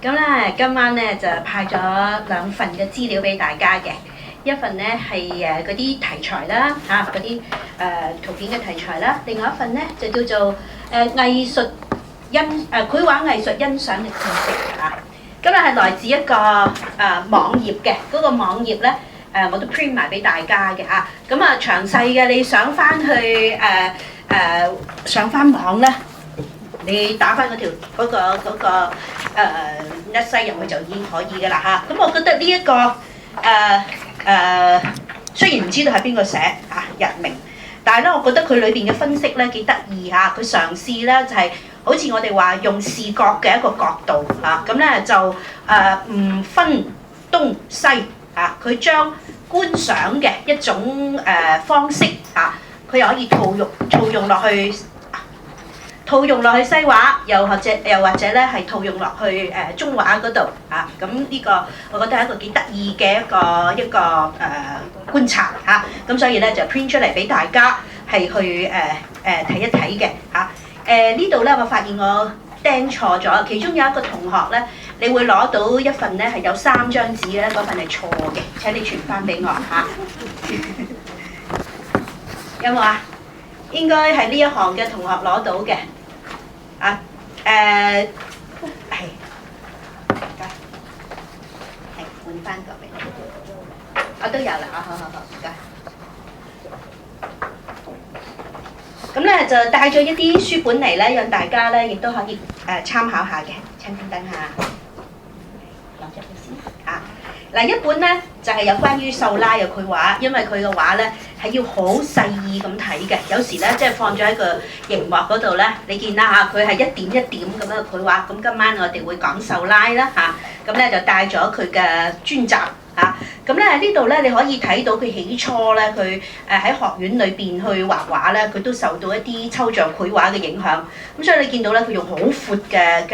咁咧，今晚咧就派咗兩份嘅資料俾大家嘅，一份咧係嗰啲題材啦，嗰啲圖片嘅題材啦，另外一份咧就叫做繪畫藝術欣賞嘅知識嚇。咁咧係來自一個網頁嘅，嗰個網頁咧我都 print 埋俾大家嘅嚇。咁啊詳細嘅你想翻去上翻網咧。你打翻嗰條嗰個西入去就已經可以嘅啦嚇。咁我覺得呢一個雖然唔知道係邊個寫日明，但係咧我覺得佢裏邊嘅分析咧幾得意嚇。佢嘗試咧就係好似我哋話用視覺嘅一個角度嚇，咁咧就唔分東西嚇，佢將觀賞嘅一種方式嚇，佢又可以套用落去西畫，又或者咧係套用落去中畫嗰度啊。咁呢個我覺得係一個幾得意嘅一個觀察嚇。咁所以咧就 print 出嚟俾大家係去睇一睇嘅嚇。呢度咧我發現我釘錯咗，其中有一個同學咧，你會攞到一份咧係有3張紙咧，嗰份係錯嘅，請你傳翻俾我嚇。有冇啊？應該係呢一行嘅同學攞到嘅。係換翻個俾你，我都有啦，好，唔該。咁咧就帶咗一啲書本嚟咧，讓大家咧亦都可以參考下嘅。請等下，攞咗佢先嚇。嗱，一本咧就係有關於秀拉嘅繪畫，因為佢嘅畫咧係要好細意咁睇嘅，有時咧即係放咗喺個熒幕嗰度咧，你見啦嚇，佢係一點一點咁樣嘅繪畫。咁今晚我哋會講秀拉啦嚇，咁咧就帶咗佢嘅專集嚇。咁咧呢度咧你可以睇到佢起初咧，佢喺學院裏邊去畫畫咧，佢都受到一啲抽象繪畫嘅影響。咁所以你見到咧，佢用好闊嘅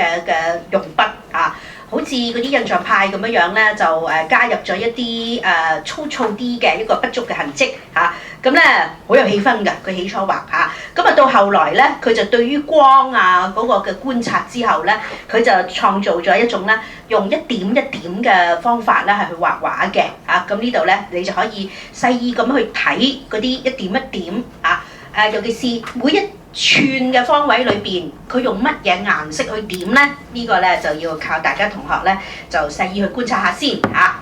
用筆嚇。好似嗰啲印象派咁樣咧，就加入咗一啲粗糙啲嘅一個筆觸嘅痕跡嚇，咁咧好有氣氛㗎。佢起初畫嚇，咁啊到後來咧，佢就對於光嗰個嘅觀察之後咧，佢就創造咗一種咧用一點一點嘅方法咧係去畫畫嘅嚇。咁呢度咧你就可以細意咁去睇嗰啲一點一點嚇，尤其是每一寸嘅方位裏邊，佢用乜嘢顏色去點咧？呢個咧就要靠大家同學咧就細意去觀察下先嚇。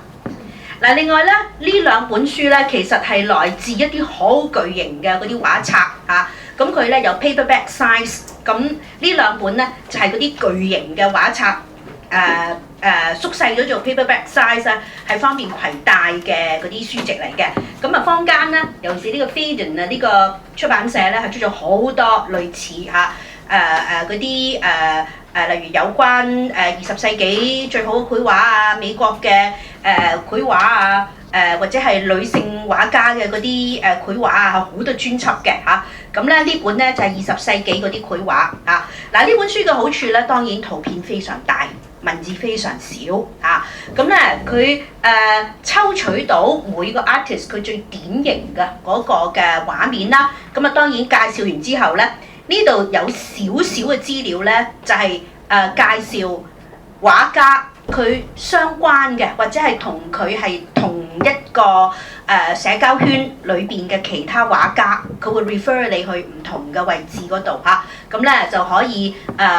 嗱，另外咧呢兩本書咧其實係來自一啲好巨型嘅嗰啲畫冊嚇，咁佢咧有 paperback size， 咁呢兩本咧就係嗰啲巨型嘅畫冊。縮細咗做 paperback size 咧，係方便攜帶嘅嗰啲書籍嚟嘅。咁啊，坊間咧，尤其是呢個 Phaidon 呢個出版社咧，係出咗好多類似嗰啲例如有關20世紀最好嘅繪畫啊，美國嘅繪畫或者係女性畫家嘅嗰啲繪畫好多專輯嘅嚇。咁咧呢本咧就係20世紀嗰啲繪畫啊。嗱，呢本書嘅好處咧，當然圖片非常大。文字非常少嚇，咁咧佢抽取到每個 artist 佢最典型嘅嗰個嘅畫面啦，咁啊當然介紹完之後咧，呢度有少少嘅資料咧，就係介紹畫家佢相關嘅，或者係同佢係同一個社交圈裏邊嘅其他畫家，佢會 refer 你去唔同嘅位置嗰度嚇，咁咧就可以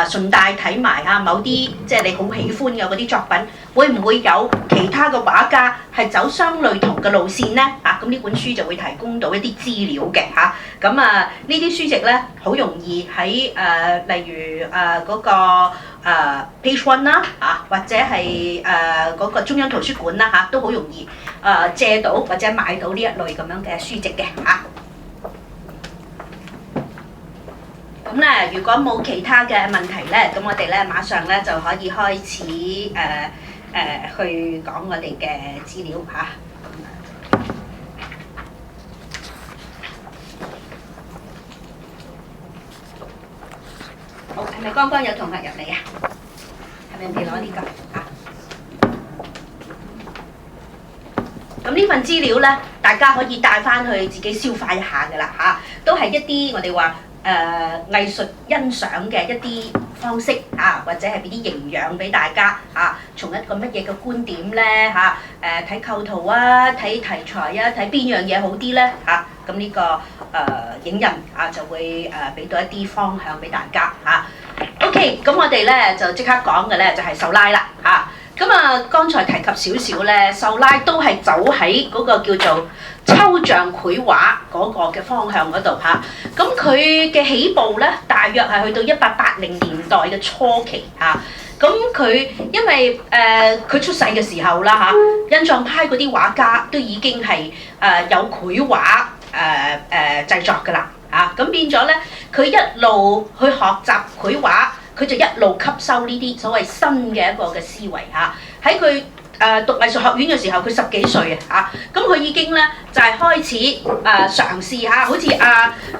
順帶睇埋某啲即係你好喜歡嘅嗰啲作品，會唔會有其他嘅畫家係走相類同嘅路線咧嚇？咁呢本書就會提供到一啲資料嘅嚇。咁呢啲書籍咧好容易喺例如嗰個Page One 啦或者係嗰個中央圖書館啦都好容易借到或者買到呢一類咁樣嘅書籍嘅嚇。咁咧，如果冇其他嘅問題咧，咁我哋咧馬上咧就可以開始去講我哋嘅資料嚇。好，係咪剛剛有同學入嚟啊？係咪人哋攞呢個啊？咁呢份資料咧，大家可以帶翻去自己消化一下㗎啦嚇，都係一啲我哋話藝術欣賞嘅一啲方式或者係俾啲營養俾大家從一個乜嘢嘅觀點咧睇構圖睇題材睇邊樣嘢好啲咧咁呢個影人就會俾到一啲方向俾大家OK， 咁我哋咧就即刻講嘅咧就係秀拉啦咁剛才提及少少咧，秀拉都係走喺嗰個叫做抽象繪畫嗰個嘅方向嗰度咁佢嘅起步咧，大約係去到1880年代嘅初期咁佢因為佢出世嘅時候啦印象派嗰啲畫家都已經係有繪畫製作㗎啦咁變咗咧，佢一路去學習繪畫。佢就一路吸收呢啲所謂新嘅一個嘅思維喺佢讀藝術學院嘅時候，佢10幾歲咁佢已經咧就係開始嘗試好似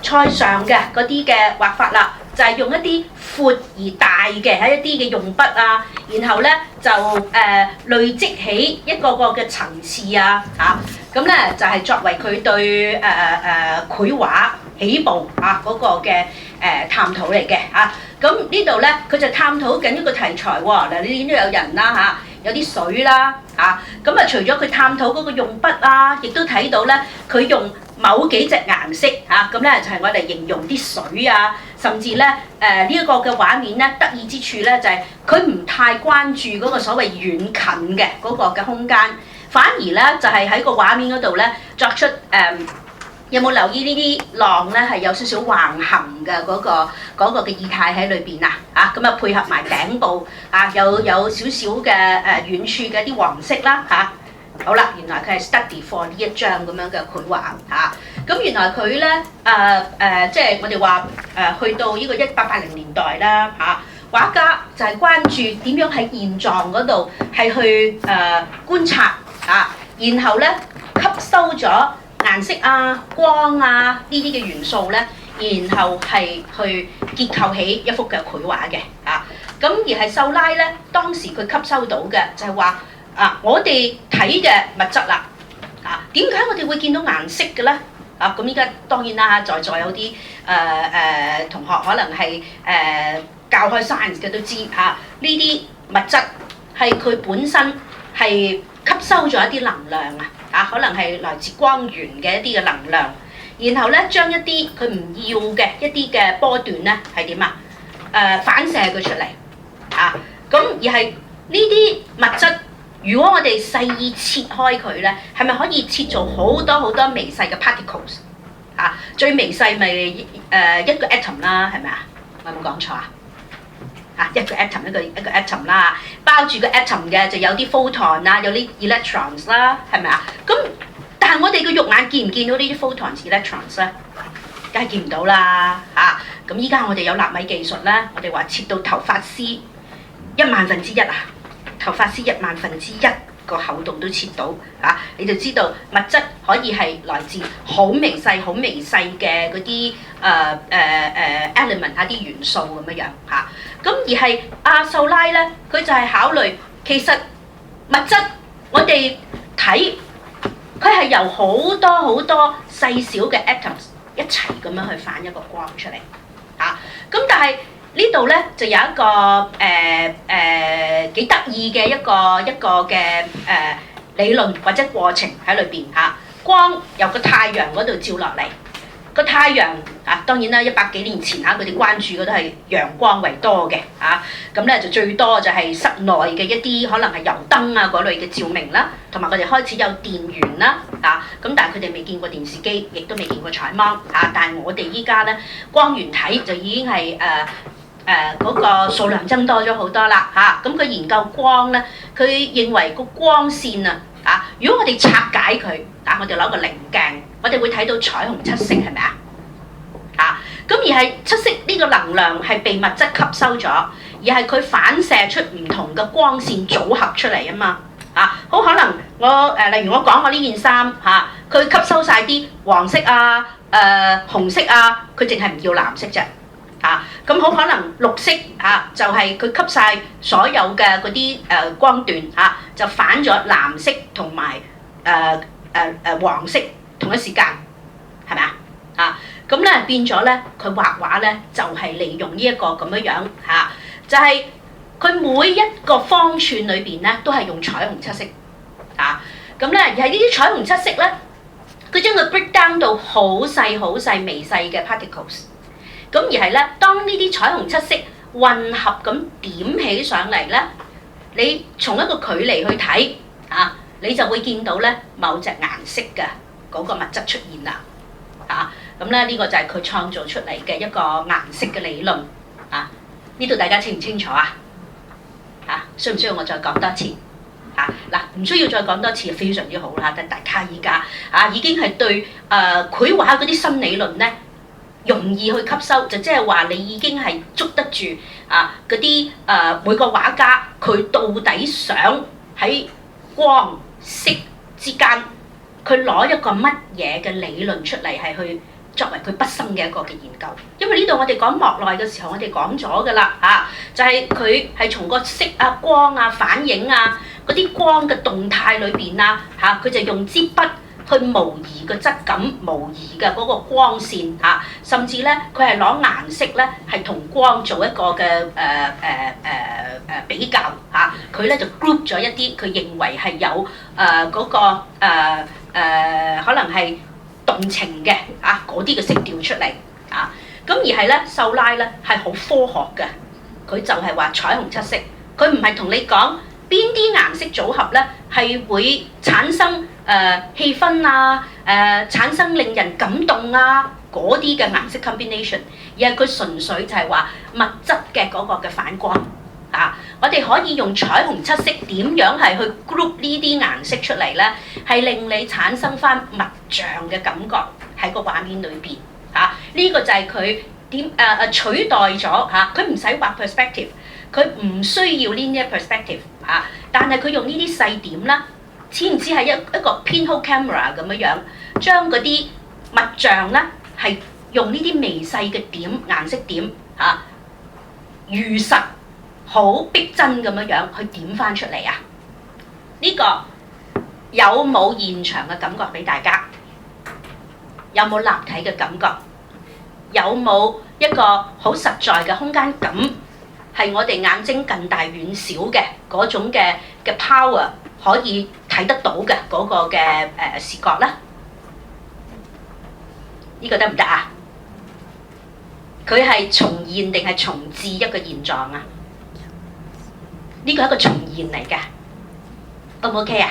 塞尚嘅嗰啲嘅畫法啦，就係用一啲闊而大嘅喺一啲嘅用筆然後咧就累積起一個個嘅層次咁咧就係作為佢對繪畫起步嗰個嘅探討嚟嘅咁呢度咧佢就探討緊一個題材嗱，你見到有人啦有啲水啦咁除咗佢探討嗰個用筆亦都睇到咧佢用某幾隻顏色咁咧就係我哋形容啲水甚至咧呢一個嘅畫面咧得意之處咧就係佢唔太關注嗰個所謂遠近嘅嗰個嘅空間，反而咧就係喺個畫面嗰度咧作出有冇留意呢啲浪咧係有少少橫行嘅嗰個嘅意態喺裏邊咁配合埋頂部有少少嘅遠處嘅啲黃色啦好啦，原來佢係 study for 呢一張咁樣嘅繪畫咁原來佢咧即係我哋話去到呢個1880年代啦畫家就係關注點樣喺現狀嗰度係去觀察然後咧吸收咗顏色光呢啲嘅元素咧，然後係去結構起一幅嘅繪畫嘅咁而係秀拉咧，當時佢吸收到嘅就係話我哋睇嘅物質啦點解我哋會見到顏色嘅咧咁依家當然啦在座有啲同學可能係教開 science 嘅都知呢啲物質係佢本身係吸收咗一啲能量可能係來自光源嘅一啲嘅能量，然後咧將一啲佢唔要嘅一啲嘅波段咧係點反射佢出嚟咁而係呢啲物質，如果我哋細意切開佢咧，係咪可以切做好多好多微細嘅 particles 最微細咪一個 atom 啦，係咪我有冇講錯一個 atom 一個 atom 啦，包住個 atom 嘅就有啲 photon 有啲 electrons 啦，係咪咁但係我哋個肉眼見唔見到呢啲 photons、electrons 咧？梗係見唔到啦咁依家我哋有納米技術咧，我哋話切到頭髮絲1萬分之一頭髮絲1萬分之一個厚度都切到你就知道物質可以係來自好微細、好微細嘅嗰啲element 啲元素咁樣咁而係秀拉咧，佢就係考慮其實物質我哋睇佢係由好多好多細小嘅 atoms 一齊咁樣去反一個光出嚟咁但係呢度咧就有一個幾得意嘅一個嘅理論或者過程喺裏邊光由個太陽嗰度照落嚟，個太陽當然啦100幾年前佢哋關注嘅都係陽光為多嘅咁咧就最多就係室內嘅一啲可能係油燈嗰類嘅照明啦，同埋佢哋開始有電源啦咁但係佢哋未見過電視機，亦都未見過彩芒但係我哋依家咧光源體就已經係嗰個數量增多咗好多啦咁佢研究光咧，佢認為個光線如果我哋拆解佢我哋攞個棱鏡，我哋會睇到彩虹七色係咪咁而係七色呢個能量係被物質吸收咗，而係佢反射出唔同嘅光線組合出嚟嘛好可能例如我講我呢件衫佢吸收晒啲黃色紅色佢淨係唔要藍色啫咁好可能綠色就係佢吸晒所有嘅嗰啲光段就反咗藍色同埋黃色同一時間係咪咁咧變咗咧佢畫畫咧就係利用呢一個咁樣就係佢每一個方寸裏邊咧都係用彩虹七色啊。咁咧而係呢啲彩虹七色咧，佢將佢 break down 到好細好細微細嘅 particles。咁而係咧，當呢啲彩虹七色混合咁點起上嚟咧，你從一個距離去睇啊，你就會見到咧某隻顏色嘅嗰個物質出現啦。啊，咁咧呢個就係佢創造出嚟嘅一個顏色嘅理論。啊，呢度大家清唔清楚啊？嚇，需唔需要我再講多次？嚇，嗱，唔需要再講多次，非常之好啦。但大家依家已經係對繪畫嗰啲新理論咧容易去吸收，就即係話你已經係捉得住嗰啲每個畫家佢到底想喺光色之間，佢攞一個乜嘢嘅理論出嚟係去作為佢畢生嘅一個嘅研究。因為呢度我哋講莫內嘅時候，我哋講咗㗎啦，就係佢係從個色啊、光啊、反映啊嗰啲光嘅動態裏邊佢就用支筆去模擬個質感，模擬嘅嗰個光線甚至咧佢係攞顏色咧係同光做一個嘅比較佢咧就 group 咗一啲佢認為係有嗰個可能係動情嘅嗰啲嘅色調出嚟咁而係咧秀拉咧係好科學嘅，佢就係話彩虹七色，佢唔係同你講邊啲顏色組合咧係會產生氣氛產生令人感動嗰啲嘅顏色 combination， 而係佢純粹就係話物質嘅嗰個嘅反光我哋可以用彩虹七色點樣係去 group 呢啲顏色出嚟咧，係令你產生翻物像嘅感覺喺個畫面裏邊呢個就係佢點取代咗佢唔使畫 perspective， 佢唔需要 linear perspective 但係佢用呢啲細點啦，似唔似係一個 pinhole camera 咁樣將嗰啲物像咧係用呢啲微細嘅點顏色點如實好逼真咁樣去點翻出嚟呢個有冇現場嘅感覺俾大家？有冇立體嘅感覺？有冇一個好實在嘅空間感？係我哋眼睛近大遠小嘅嗰種嘅 power 可以睇得到嘅嗰個嘅視覺咧？呢個得唔得啊？佢係重現定係重置一個現狀啊？呢個係一個重現嚟嘅 ，O 唔 OK 啊？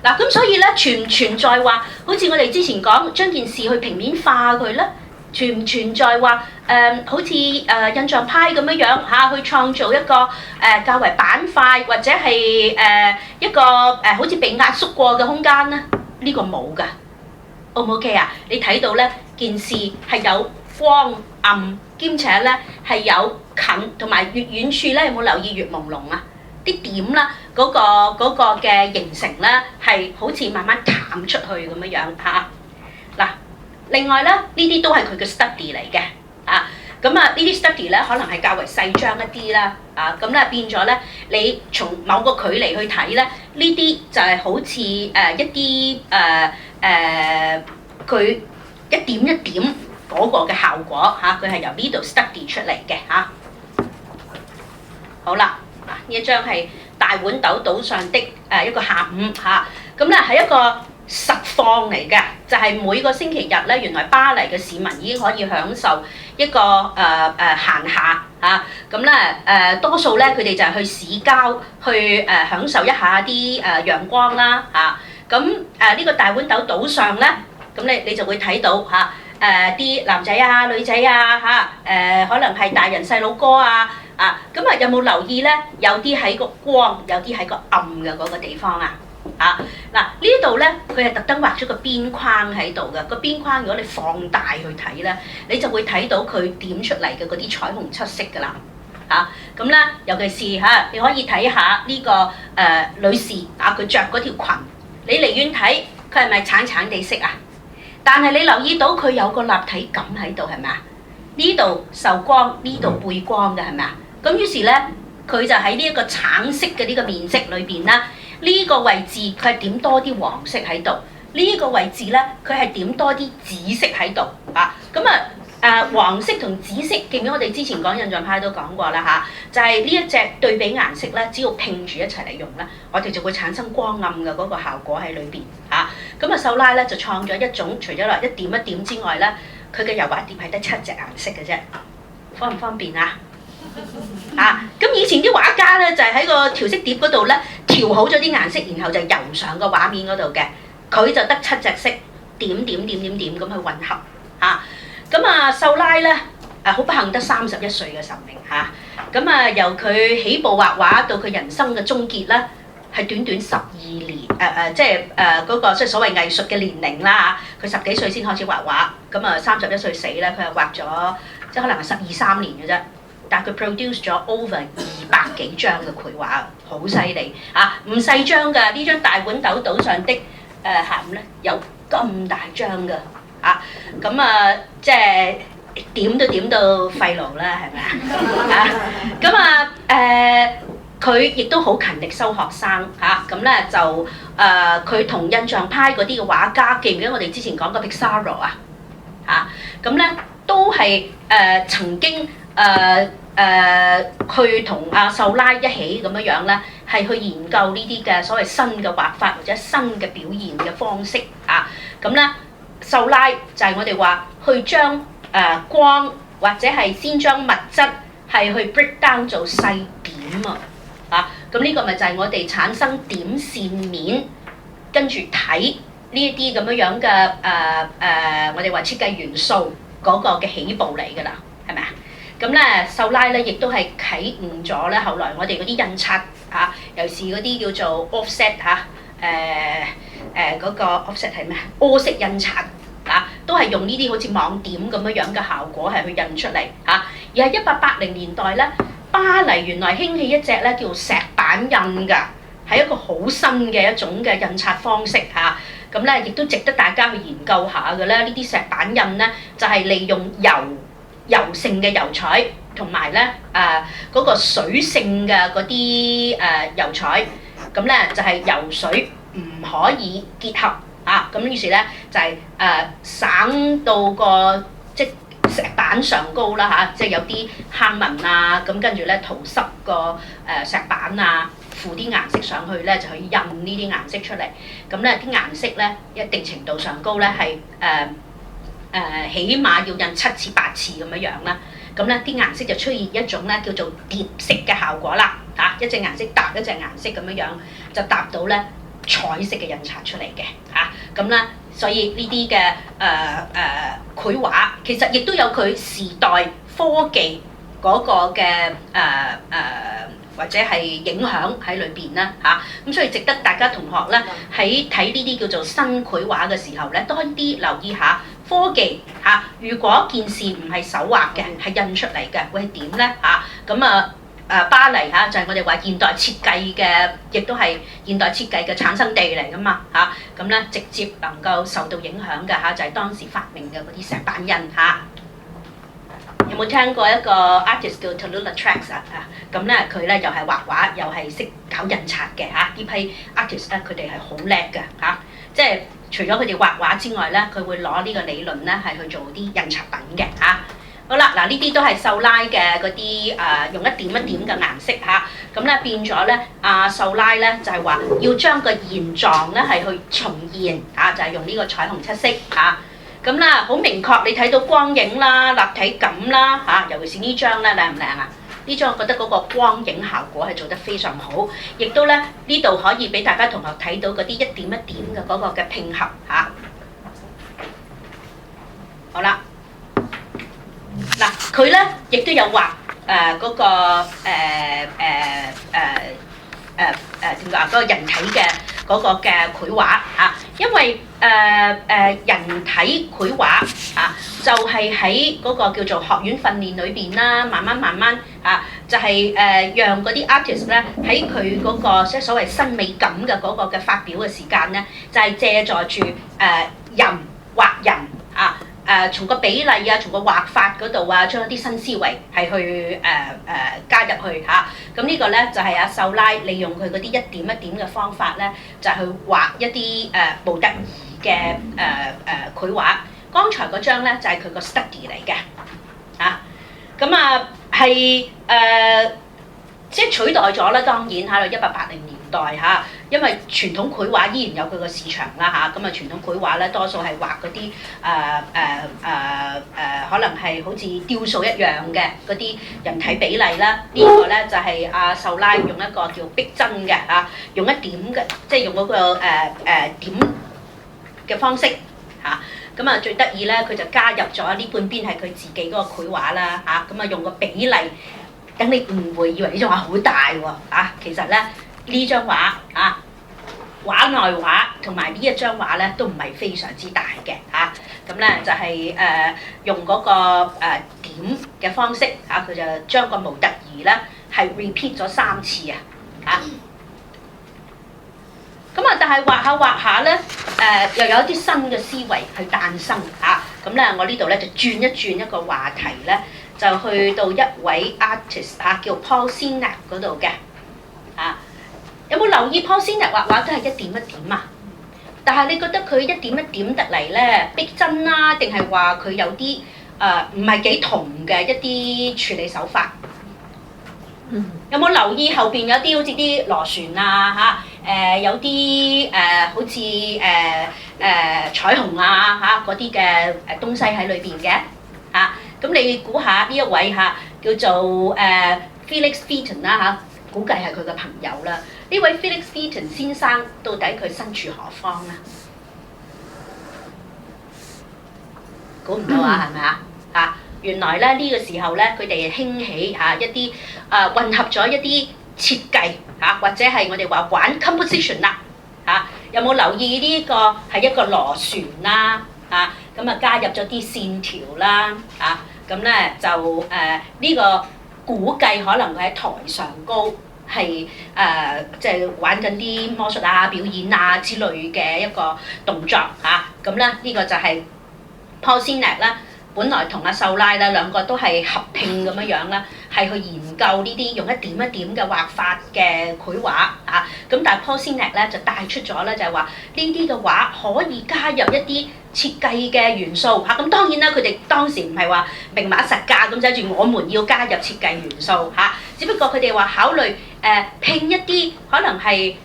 嗱咁所以咧存唔存在話，好似我哋之前講將件事去平面化佢咧，存唔存在話好似印象派咁樣去創造一個較為板塊或者係一個好似被壓縮過嘅空間咧？呢個冇㗎 ，O 唔 OK 啊？你睇到咧件事係有光暗，兼且咧係有近同埋越遠處咧，有冇留意越朦朧啊？啲點啦，嗰個嘅形成咧係好似慢慢淡出去咁樣嗱，另外咧呢啲都係佢嘅 study 嚟嘅咁呢啲 study 咧可能係較為細張一啲啦咁咧變咗咧，你從某個距離去睇咧，呢啲就係好似一啲佢一點一點嗰個嘅效果佢係由呢度 study 出嚟嘅好啦，呢一張係大豌豆島上的一個下午咁咧係一個實況嚟嘅，就係每個星期日咧，原來巴黎嘅市民已經可以享受一個閒暇咁咧多數咧佢哋就係去市郊去享受一下啲陽光啦咁呢個大豌豆島上咧，咁你就會睇到啲男仔女仔可能係大人細佬哥咁有冇留意咧？有啲喺個光，有啲喺個暗嘅嗰個地方嗱呢度咧，佢係特登畫咗個邊框喺度嘅。個邊框如果你放大去睇咧，你就會睇到佢點出嚟嘅嗰啲彩虹七色㗎啦咁咧，尤其是你可以睇下呢個女士佢着嗰條裙，你離遠睇佢係咪橙橙地色但係你留意到佢有個立體感喺度係咪呢度受光，呢度背光嘅係咪咁於是咧，佢就喺呢一個橙色嘅呢個面積裏邊啦，呢個位置佢係點多啲黃色喺度，呢個位置咧佢係點多啲紫色喺度咁黃色同紫色，記唔記得我哋之前講印象派都講過啦嚇，就係呢一隻對比顏色咧，只要拼住一齊嚟用咧，我哋就會產生光暗嘅嗰個效果喺裏邊嚇。咁秀拉咧就創咗一種，除咗話一點一點之外咧，佢嘅油畫碟係得7隻顏色嘅啫，方唔方便啊？咁以前啲畫家咧就係喺個調色碟嗰度咧調好咗啲顏色，然後就油上個畫面嗰度嘅，佢就得7隻色，點點點點點咁去混合嚇。秀拉咧好不幸得31歲嘅壽命嚇。由佢起步畫畫到佢人生嘅終結咧，係短短12年即係嗰個即係所謂藝術嘅年齡啦嚇。佢10幾歲先開始畫畫，31歲死咧，佢係畫咗即係可能係12-13年嘅啫。但係佢 produce 咗 over 200幾張嘅繪畫，好犀利嚇，唔細張㗎。呢張大豌豆島上的下午咧有咁大張㗎即係點都點到肺癆啦，係咪啊？佢亦都好勤力收學生嚇，佢同印象派嗰啲嘅畫家，記唔記得我哋之前講過 Pissarro 啊？都係曾經去同秀拉一起咁樣咧，係去研究呢啲嘅所謂新嘅畫法或者新嘅表現嘅方式啊。秀拉就係我哋話去將光或者係先將物質係去 break down 做細點咁呢個咪就係我哋產生點線面，跟住睇呢一啲咁樣嘅我哋話設計元素嗰個嘅起步嚟㗎啦，係咪啊？秀拉咧亦都係啟悟咗咧後來我哋嗰啲印刷尤其是嗰啲叫做 offset 嗰個 offset 係咩？柯式印刷都係用呢啲好似網點咁樣嘅效果係去印出嚟而係1880年代咧，巴黎原來興起一隻咧叫石版印㗎，係一個好新嘅一種嘅印刷方式亦都值得大家去研究下嘅咧。呢啲石版印咧就係利用油性嘅油彩同埋咧嗰個水性嘅嗰啲油彩，就係油水唔可以結合於是咧就係省到個即石板上高啦即係有啲坑紋跟住咧塗濕個石板附啲顏色上去咧，就去印呢啲顏色出嚟。啲顏色咧一定程度上高咧係起碼要印7次8次咁樣啦。啲顏色就出現一種咧叫做疊色嘅效果啦一隻顏色搭一隻顏色咁樣就搭到咧彩色嘅印刷出嚟嘅所以呢啲嘅繪畫其實亦都有佢時代科技嗰個嘅或者係影響喺裏邊啦咁所以值得大家同學咧喺睇呢啲叫做新繪畫嘅時候咧多啲留意下科技如果件事唔係手畫嘅，係印出嚟嘅，會係點咧巴黎就係我哋話現代設計嘅，亦都係現代設計嘅產生地嚟噶嘛直接能夠受到影響嘅就係當時發明嘅嗰啲石版印有冇聽過一個 artist 叫 Toulouse-Lautrec 佢咧又係畫畫，又係識搞印刷嘅呢批 artist 咧，佢哋係好叻嘅即係除咗佢哋畫畫之外咧，佢會攞呢個理論咧係去做啲印刷品嘅好啦，呢啲都係秀拉嘅嗰啲用一點一點嘅顏色變咗咧秀拉咧就係話要將個現狀咧係去重現就係用呢個彩虹七色好明確，你睇到光影啦、立體感啦尤其是呢張咧靚唔靚呢張我覺得嗰個光影效果係做得非常好，亦都咧呢度可以俾大家同學睇到嗰啲一點一點嘅嗰個嘅拼合好啦。佢咧亦都有畫嗰個點講嗰個人體嘅嗰個嘅繪畫因為人體繪畫就係喺嗰個叫做學院訓練裏邊啦，慢慢就係讓嗰啲 artist 咧喺佢嗰個即係所謂新美感嘅嗰個嘅發表嘅時間咧，就係借助住人畫人從個比例從個畫法嗰度將一啲新思維係去加入去咁呢個咧就係秀拉利用佢嗰啲一點一點嘅方法咧，就去畫一啲模特兒嘅繪畫，剛才嗰張咧就係佢個 study 嚟嘅，咁係即係取代咗啦，當然喺1880年代因為傳統繪畫依然有佢個市場啦咁傳統繪畫咧多數係畫嗰啲可能係好似雕塑一樣嘅嗰啲人體比例啦。呢個咧就係阿秀拉用一個叫逼真嘅用一點嘅，即係用嗰個點嘅方式咁最得意咧，佢就加入咗呢半邊係佢自己嗰個繪畫啦咁用個比例，等你誤會以為呢張畫好大喎其實咧呢張畫畫內畫同埋呢一張畫咧都唔係非常之大嘅咁咧就係用嗰個點嘅方式佢就將個模特兒咧係 repeat 咗3次但係畫下咧又有啲新嘅思維去誕生咁咧我呢度咧就轉一個話題咧，就去到一位 artist 叫 Paul Seniak 嗰度嘅有冇留意 Paul Seniak 畫畫都係一點一點但係你覺得佢一點一點得嚟咧逼真啦，定係話佢有啲唔係幾同嘅一啲處理手法？有冇留意後邊有啲好似啲螺旋有啲好似彩虹嗰啲嘅東西喺裏邊嘅咁你估下呢一位叫做Felix Featon 啦估計係佢嘅朋友啦。呢位 Felix Featon 先生到底佢身處何方咧？估唔到係咪原來咧呢個時候咧，佢哋興起一啲混合咗一啲設計或者係我哋話玩 composition 啦有冇留意呢個係一個螺旋啦咁加入咗啲線條啦咁咧就呢個估計可能佢喺台上高係即係玩緊啲魔術表演之類嘅一個動作咁咧呢個就係 Paul Seniak 啦。本來同阿秀拉咧兩個都係合併咁樣啦，係去研究呢啲用一點一點嘅畫法嘅繪畫咁但係 Paul Seniak 咧就帶出咗咧就係話呢啲嘅畫可以加入一啲設計嘅元素咁當然啦，佢哋當時唔係話明碼實價咁寫住我們要加入設計元素只不過佢哋話考慮拼一啲可能係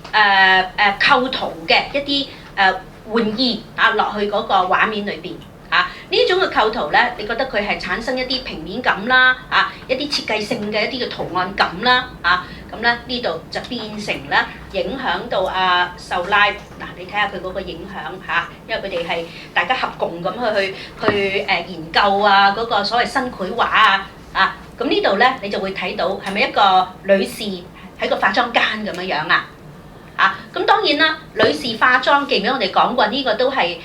構圖嘅一啲玩意落去嗰個畫面裏邊。呢種嘅構圖咧，你覺得佢係產生一啲平面感啦，一啲設計性嘅一啲嘅圖案感啦，咁咧呢度就變成咧影響到阿秀拉你睇下佢嗰個影響因為佢哋係大家合共咁去研究嗰個所謂新繪畫咁呢度咧你就會睇到係咪一個女士喺個化妝間咁樣咁當然啦，女士化妝記唔記得我哋講過呢個都係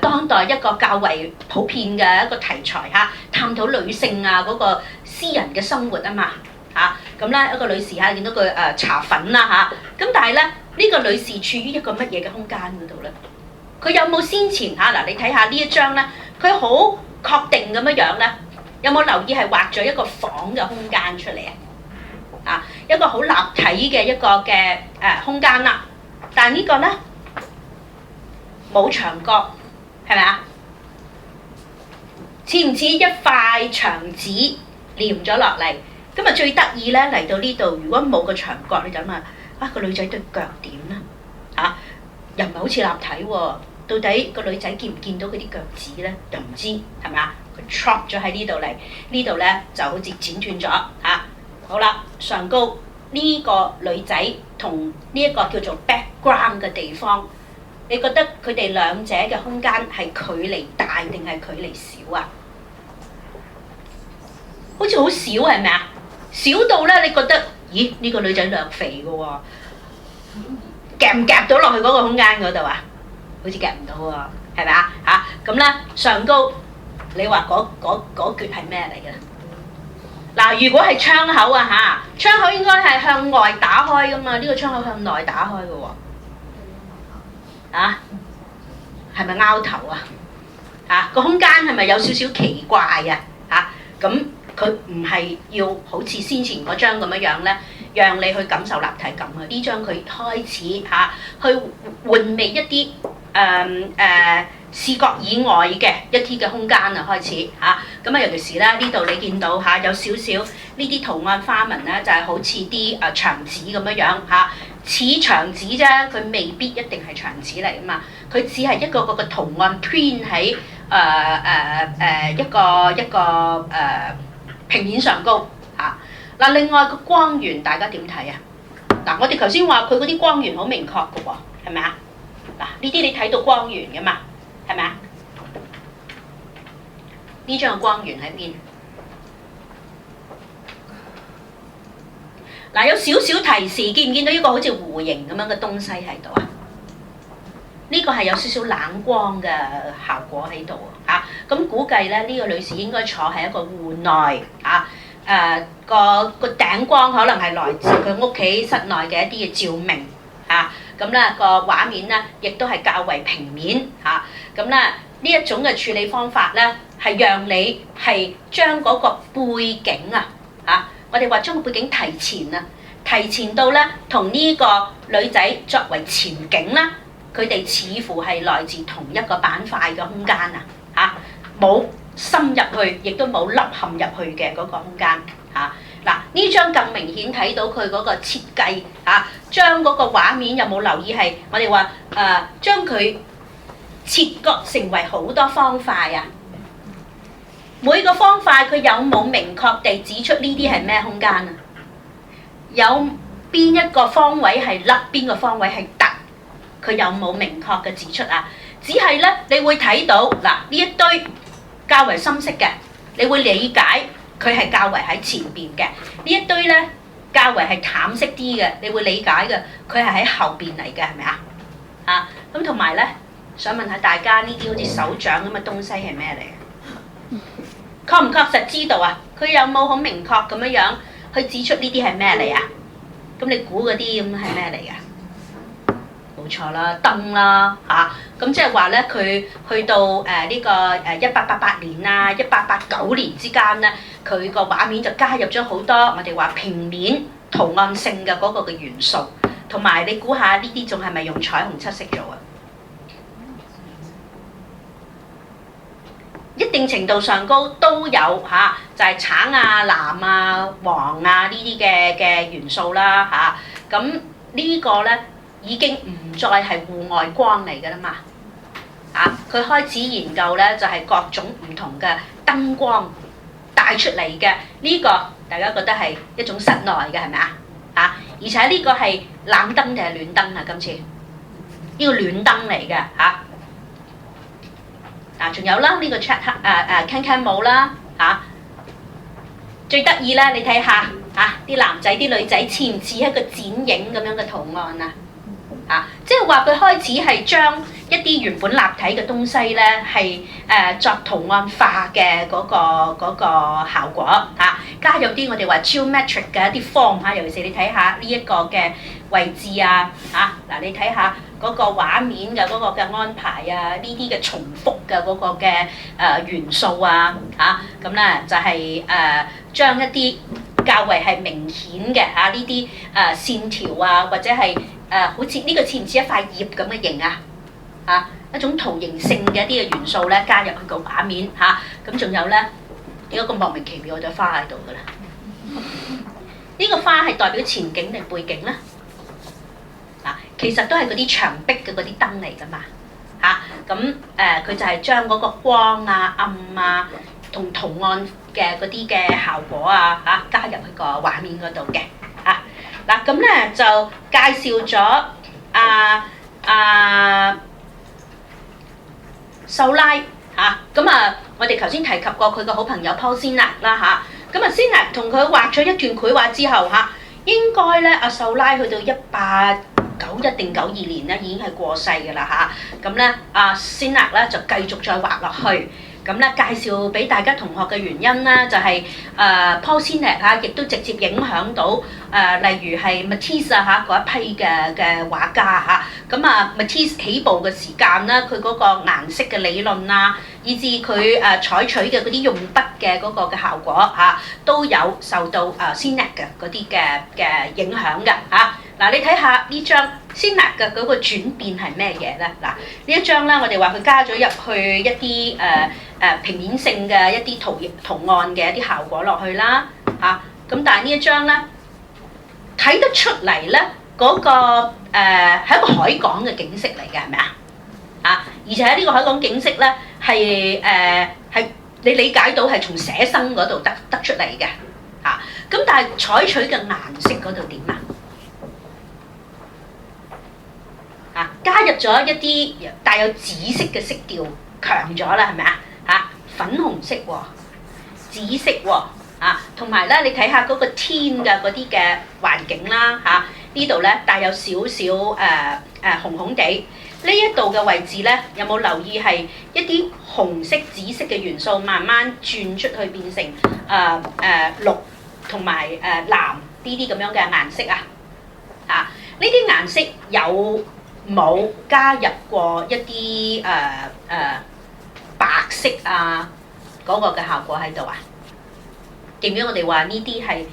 當代一個較為普遍嘅一個題材探討女性嗰個私人嘅生活嘛咁咧一個女士見到佢搽粉啦咁但係咧呢個女士處於一個乜嘢嘅空間嗰度咧？佢有冇先前你睇下呢一張咧，佢好確定咁樣咧，有冇留意係畫咗一個房嘅空間出嚟一個好立體嘅一個嘅空間啦，但係呢個咧冇牆角，係咪似唔似一塊牆紙黏咗落嚟？咁最得意咧嚟到呢度，如果冇個牆角，你就諗個女仔對腳點咧又唔係好似立體喎，到底個女仔見唔見到嗰啲腳趾咧？又唔知係咪佢 drop 咗喺呢度嚟，呢度咧就好似剪斷咗好啦，上高呢個女仔同呢一個叫做 background 嘅地方，你覺得佢哋兩者嘅空間係距離大定係距離少好似好少係咪少到咧，你覺得咦呢個女仔略肥嘅喎，夾唔夾到落去嗰個空間嗰度好似夾唔到喎，係咪咁咧上高，你話嗰橛係咩嚟嘅？如果係窗口窗口應該係向外打開噶嘛，呢個窗口向內打開嘅喎，係咪拗頭個空間係咪有少少奇怪咁佢唔係要好似先前嗰張咁樣咧，讓你去感受立體感呢張佢開始去換味一啲視覺以外嘅一啲嘅空間啊開始嚇，咁啊尤其是咧呢度你見到嚇有少少呢啲圖案花紋咧，就係好似啲牆紙咁樣樣嚇，似牆紙啫，佢未必一定係牆紙嚟啊嘛，佢只係一個個嘅圖案 print 喺一個平面上高嚇。嗱，另外個光源大家點睇啊？嗱，我哋頭先話佢嗰啲光源好明確嘅喎，係咪啊？嗱，呢啲你睇到光源嘅嘛，係咪啊？呢張嘅光源喺邊？嗱，有少少提示，見唔見到一個好似弧形咁樣嘅東西喺度啊？呢個係有少少冷光嘅效果喺度啊！咁估計咧，呢個女士應該坐喺一個戶內啊。個頂光可能係來自佢屋企室內嘅一啲嘅照明嚇，咁咧個畫面咧亦都係較為平面嚇，咁咧呢一種嘅處理方法咧係讓你係將嗰個背景啊我哋話將個背景提前啊，提前到咧同呢個女仔作為前景啦，佢哋似乎係來自同一個板塊嘅空間啊冇深入去，亦都冇凹陷入去嘅嗰個空間嚇。嗱，呢張更明顯睇到佢嗰個設計嚇，將嗰個畫面有冇留意係我哋話將佢切割成為好多方塊啊？每個方塊佢有冇明確地指出呢啲係咩空間啊？有邊一個方位係凹，邊個方位係凸？佢有冇明確嘅指出啊？只係咧，你會睇到嗱呢一堆較為深色嘅，你會理解佢係較為喺前邊嘅。呢一堆咧較為係淡色啲嘅，你會理解嘅佢係喺後邊嚟嘅，係咪啊？咁同埋咧，想問下大家呢啲好似手掌咁嘅東西係咩嚟嘅？確唔確實知道啊？佢有冇好明確咁樣樣去指出呢啲係咩嚟啊？咁你估嗰啲咁係咩嚟㗎？冇錯啦，燈啦嚇，咁即係話咧，佢去到呢個1888年啊1889年之間咧，佢個畫面就加入咗好多我哋話平面圖案性嘅嗰個嘅元素，同埋你估下呢啲仲係咪用彩虹七色做啊？一定程度上高都有嚇，就係橙啊、藍啊、黃啊呢啲嘅元素啦嚇，咁呢個咧已經唔再係戶外光嚟㗎啦嘛，佢開始研究咧就係各種唔同嘅燈光帶出嚟嘅呢個，大家覺得係一種室內嘅係咪啊？而且呢個係冷燈定係暖燈啊？今次呢個暖燈嚟嘅嚇。仲有啦，呢個 check can 帽啦最得意啦！你睇下啲男仔啲女仔似唔似一個剪影咁樣嘅圖案啊？即係話佢開始係將一啲原本立體嘅東西咧係作圖案化嘅嗰個效果加入啲我哋話 geometric 嘅一啲 form 尤其是你睇下呢一個嘅位置嗱你睇下嗰個畫面嘅嗰個嘅安排呢啲嘅重複嘅嗰個嘅元素咁咧就係將一啲較為係明顯嘅呢啲線條或者係好似呢個似唔似一塊葉咁嘅形一種圖形性嘅一啲嘅元素咧加入去個畫面咁仲有咧有一個莫名其妙嘅花喺度㗎啦。呢個花係代表前景定背景咧？其實都係嗰啲牆壁嘅嗰啲燈嚟㗎嘛咁佢就係將嗰個光暗同圖案嘅嗰啲嘅效果加入去個畫面嗰度嘅嗱咁咧就介紹咗秀拉咁我哋頭先提及過佢個好朋友 Paul Sinac 啦咁Sinac 同佢畫咗一段繪畫之後應該咧秀拉去到1891定92年咧已經係過世㗎啦咁咧Sinac咧就繼續再畫落去。咁咧介紹俾大家同學嘅原因咧，就係Paul Sinac亦都直接影響到例如係 Matisse 嗰一批嘅畫家咁Matisse 起步嘅時間咧，佢嗰個顏色嘅理論以至佢採取嘅嗰啲用筆嘅嗰個嘅效果都有受到Sinac嘅嗰啲嘅影響嘅嗱，你睇下呢張鮮辣嘅嗰個轉變係咩嘢咧？嗱，呢一張咧，我哋話佢加咗入去一啲平面性嘅一啲圖案嘅一啲效果落去啦，嚇。咁但係呢一張咧，睇得出嚟咧，嗰個係一個海港嘅景色嚟嘅，係咪啊？啊！而且呢個海港景色咧係你理解到係從寫生嗰度得出嚟嘅，嚇。咁但係採取嘅顏色嗰度點啊？啊！加入咗一啲帶有紫色嘅色調，強咗啦，係咪啊？嚇，粉紅色喎，紫色喎，啊，同埋咧，你睇下嗰個天嘅嗰啲嘅環境啦，嚇，呢度咧帶有少少紅紅地。呢一度嘅位置咧，有冇留意係一啲紅色、紫色嘅元素慢慢轉出去變成綠同埋藍呢啲咁樣嘅顏色啊？啊，呢啲顏色有冇加入過一啲白色啊嗰個嘅效果喺度啊？記唔記得我哋話呢啲係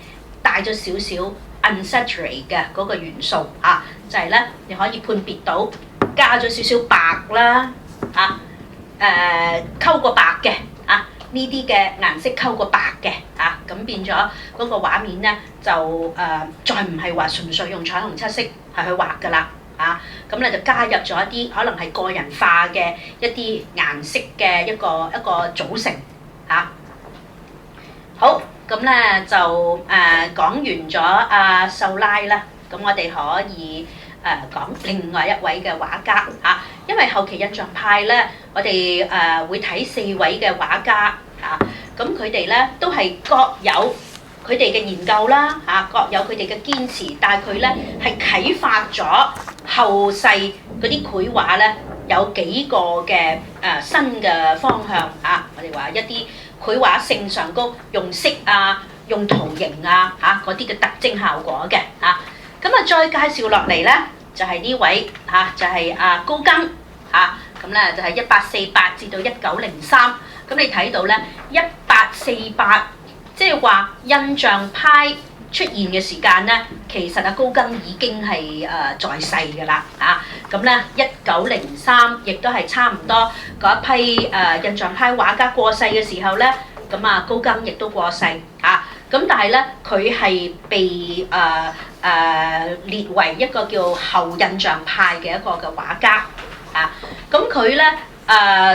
帶咗少少 unsaturated 嘅嗰個元素啊？就係咧，你可以判別到。加咗少少白啦，嚇，溝過白嘅，啊，呢啲嘅顏色溝過白嘅，啊，咁變咗嗰個畫面咧就再唔係話純粹用彩虹七色係去畫㗎啦，啊，咁咧就加入咗一啲可能係個人化嘅一啲顏色嘅一個組成，嚇。好，咁咧就講完咗阿秀拉啦，咁我哋可以。講另外一位嘅畫家嚇，因為後期印象派咧，我哋會睇4位嘅畫家嚇，咁佢哋咧都係各有佢哋嘅研究啦嚇，各有佢哋嘅堅持，但係佢咧係啟發咗後世嗰啲繪畫咧有幾個嘅新嘅方向嚇，我哋話一啲繪畫性上高，用色啊，用圖形啊嚇嗰啲嘅特徵效果嘅嚇，咁再介紹落嚟咧。就係呢位嚇，就係高更嚇，咁咧就係1848至到1903，咁你睇到咧1848，即係話印象派出現嘅時間咧，其實高更已經係在世㗎啦嚇，咁咧1903亦都係差唔多嗰一批印象派畫家過世嘅時候咧，咁高更亦都過世嚇。咁但係咧，佢係被列為一個叫後印象派嘅一個嘅畫家啊。咁佢咧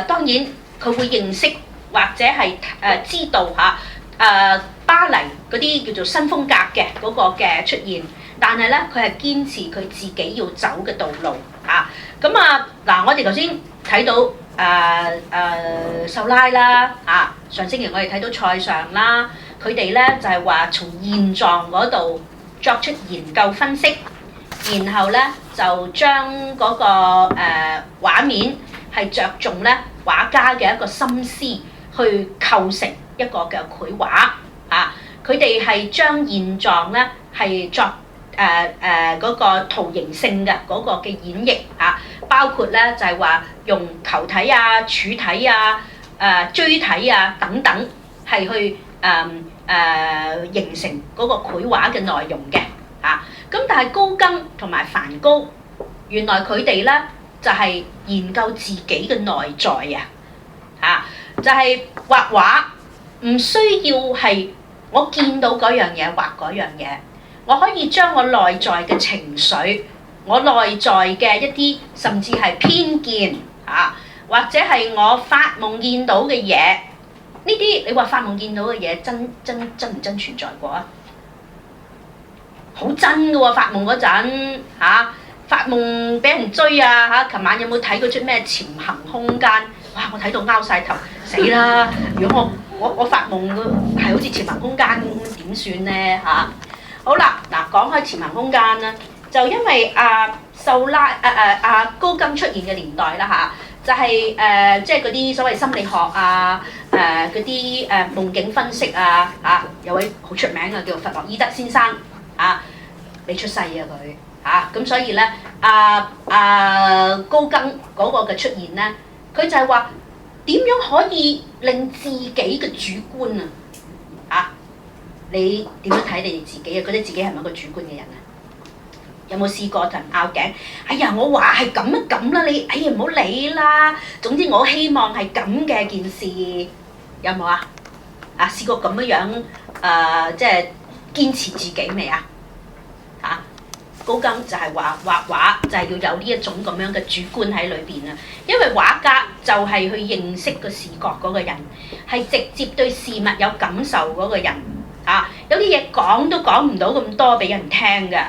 當然佢會認識或者係知道嚇巴黎嗰啲叫做新風格嘅嗰個嘅出現，但係咧佢係堅持佢自己要走嘅道路嚇。咁嗱，我哋頭先睇到秀拉啦嚇，上星期我哋睇到塞尚啦。佢哋咧就係話從現狀嗰度作出研究分析，然後咧就將嗰個畫面係着重咧畫家嘅一個心思去構成一個嘅繪畫啊！佢哋係將現狀咧係作嗰個圖形性嘅嗰個嘅演繹啊，包括咧就係話用球體啊、柱體啊、錐體啊等等係去形成嗰個繪畫嘅內容嘅嚇，咁但係高更同埋梵高，原來佢哋咧就係研究自己嘅內在啊嚇，就係畫畫唔需要係我見到嗰樣嘢畫嗰樣嘢，我可以將我內在嘅情緒，我內在嘅一啲甚至係偏見嚇，或者係我發夢見到嘅嘢。呢啲你話發夢見到嘅嘢真唔真存在過啊？好真㗎喎！發夢嗰陣嚇，發夢俾人追啊嚇！琴晚有冇睇嗰出咩潛行空間？哇！我睇到拗晒頭，死啦！如果我發夢係好似潛行空間咁點算咧嚇？好啦，嗱講開潛行空間啦，就因為秀拉高更出現嘅年代啦嚇。就係即係嗰啲所謂心理學啊，嗰啲夢境分析啊，嚇有位好出名嘅叫弗洛伊德先生，嚇未出世啊佢，嚇咁所以咧高更嗰個嘅出現咧，佢就係話點樣可以令自己嘅主觀啊，你點樣睇你哋自己啊？覺得自己係咪一個主觀嘅人啊？有冇試過同人拗頸？哎呀，我話係咁啊咁啦，你哎呀唔好理啦。總之我希望係咁嘅件事，有冇啊？啊，試過咁樣即係堅持自己未啊？嚇，高更就係話畫畫就係要有呢一種咁樣嘅主觀喺裏邊啊。因為畫家就係去認識個視覺嗰個人，係直接對事物有感受嗰個人。有啲嘢講都講唔到咁多俾人聽㗎。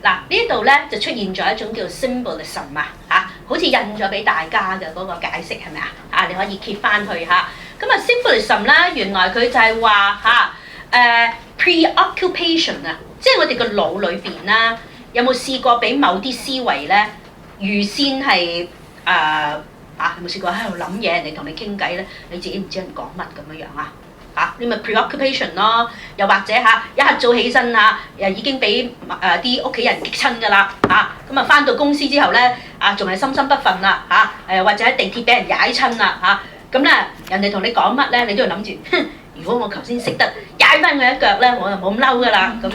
嗱，呢度咧就出現咗一種叫 symbolism 好似印咗俾大家嘅嗰個解釋係咪啊？你可以揭翻去嚇。咁symbolism 咧，原來佢就係話preoccupation 啊，即係我哋個腦裏邊啦，有冇試過俾某啲思維咧預先係有冇試過喺度諗嘢，人哋同你傾偈咧，你自己唔知人講乜咁樣啊？你咪 preoccupation 咯，又或者一刻早起身已經俾啲屋企人激親㗎啦咁啊翻到公司之後咧仲係心心不憤啦或者喺地鐵俾人踩親啦咁咧人哋同你講乜咧，你都要諗住，如果我頭先識得踩翻佢一腳咧，我就冇咁嬲㗎啦咁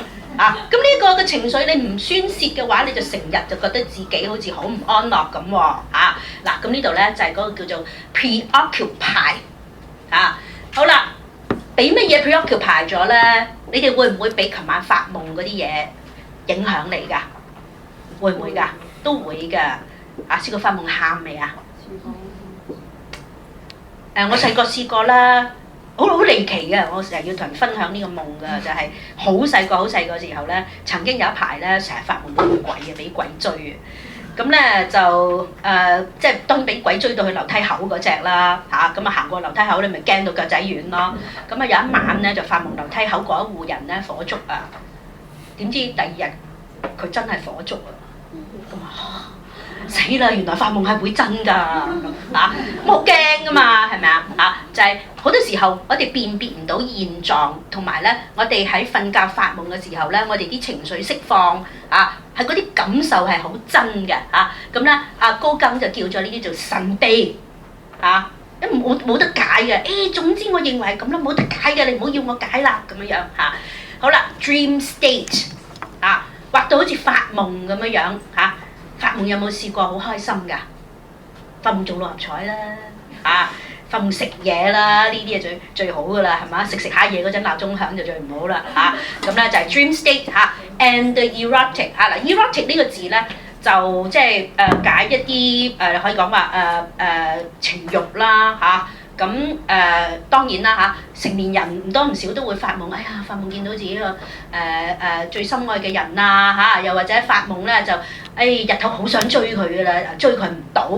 咁呢個嘅情緒你唔宣泄嘅話，你就成日就覺得自己好似好唔安樂咁喎嗱，咁呢度咧就係嗰個叫做 preoccupy 好啦。俾乜嘢 preoccupy 咗咧？你哋會唔會俾琴晚發夢嗰啲嘢影響你㗎？會唔會㗎？都會㗎。試過發夢喊未啊？我細個試過啦，好離奇嘅。我成日要同人分享呢個夢㗎，就係好細個時候咧，曾經有一排咧，成日發夢都鬼嘅，俾鬼追嘅。咁咧就即係當然俾鬼追到去樓梯口嗰隻啦咁行過樓梯口你咪驚到腳仔軟咯。咁有一晚咧就發夢樓梯口嗰一戶人咧火燭點知第二日佢真係火燭死啦！原來發夢係會真㗎咁好驚㗎嘛，係咪就係好多時候我哋辨別唔到現狀，同埋咧我哋喺瞓覺發夢嘅時候咧，我哋啲情緒釋放係嗰啲感受係好真嘅咁咧高更就叫咗呢啲做神秘冇得解嘅。總之我認為係咁啦，冇得解嘅，你唔好要我解啦咁樣好啦 ，dream state 畫到好似發夢咁樣發夢有冇試過好開心㗎？發夢中六合彩啦發夢食嘢啦，呢啲係最好㗎啦，係嘛？食下嘢嗰陣鬧鐘響就最唔好啦咁咧就係 dream state and erotic erotic 呢個字咧就即係解一啲可以講話情慾啦咁當然啦成年人唔多唔少都會發夢，哎呀發夢見到自己個最心愛嘅人又或者發夢咧就日頭好想追佢㗎啦，追佢唔到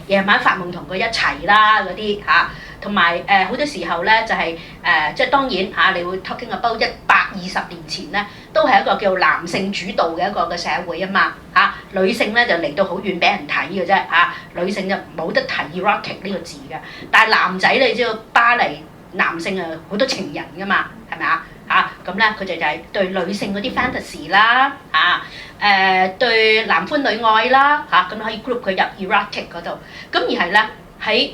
夜晚發夢同佢一齊啦嗰啲同埋好多時候咧就係即係當然你會 talking about 120年前咧都係一個叫男性主導嘅一個嘅社會啊嘛女性咧就嚟到好遠俾人睇嘅啫女性就冇得提 erotic 呢個字嘅，但係男仔你知道巴黎男性好多情人㗎嘛，係咪咁咧佢就係對女性嗰啲 fantasy 啦對男歡女愛啦咁可以 group 佢入 erotic 嗰度，咁而係咧喺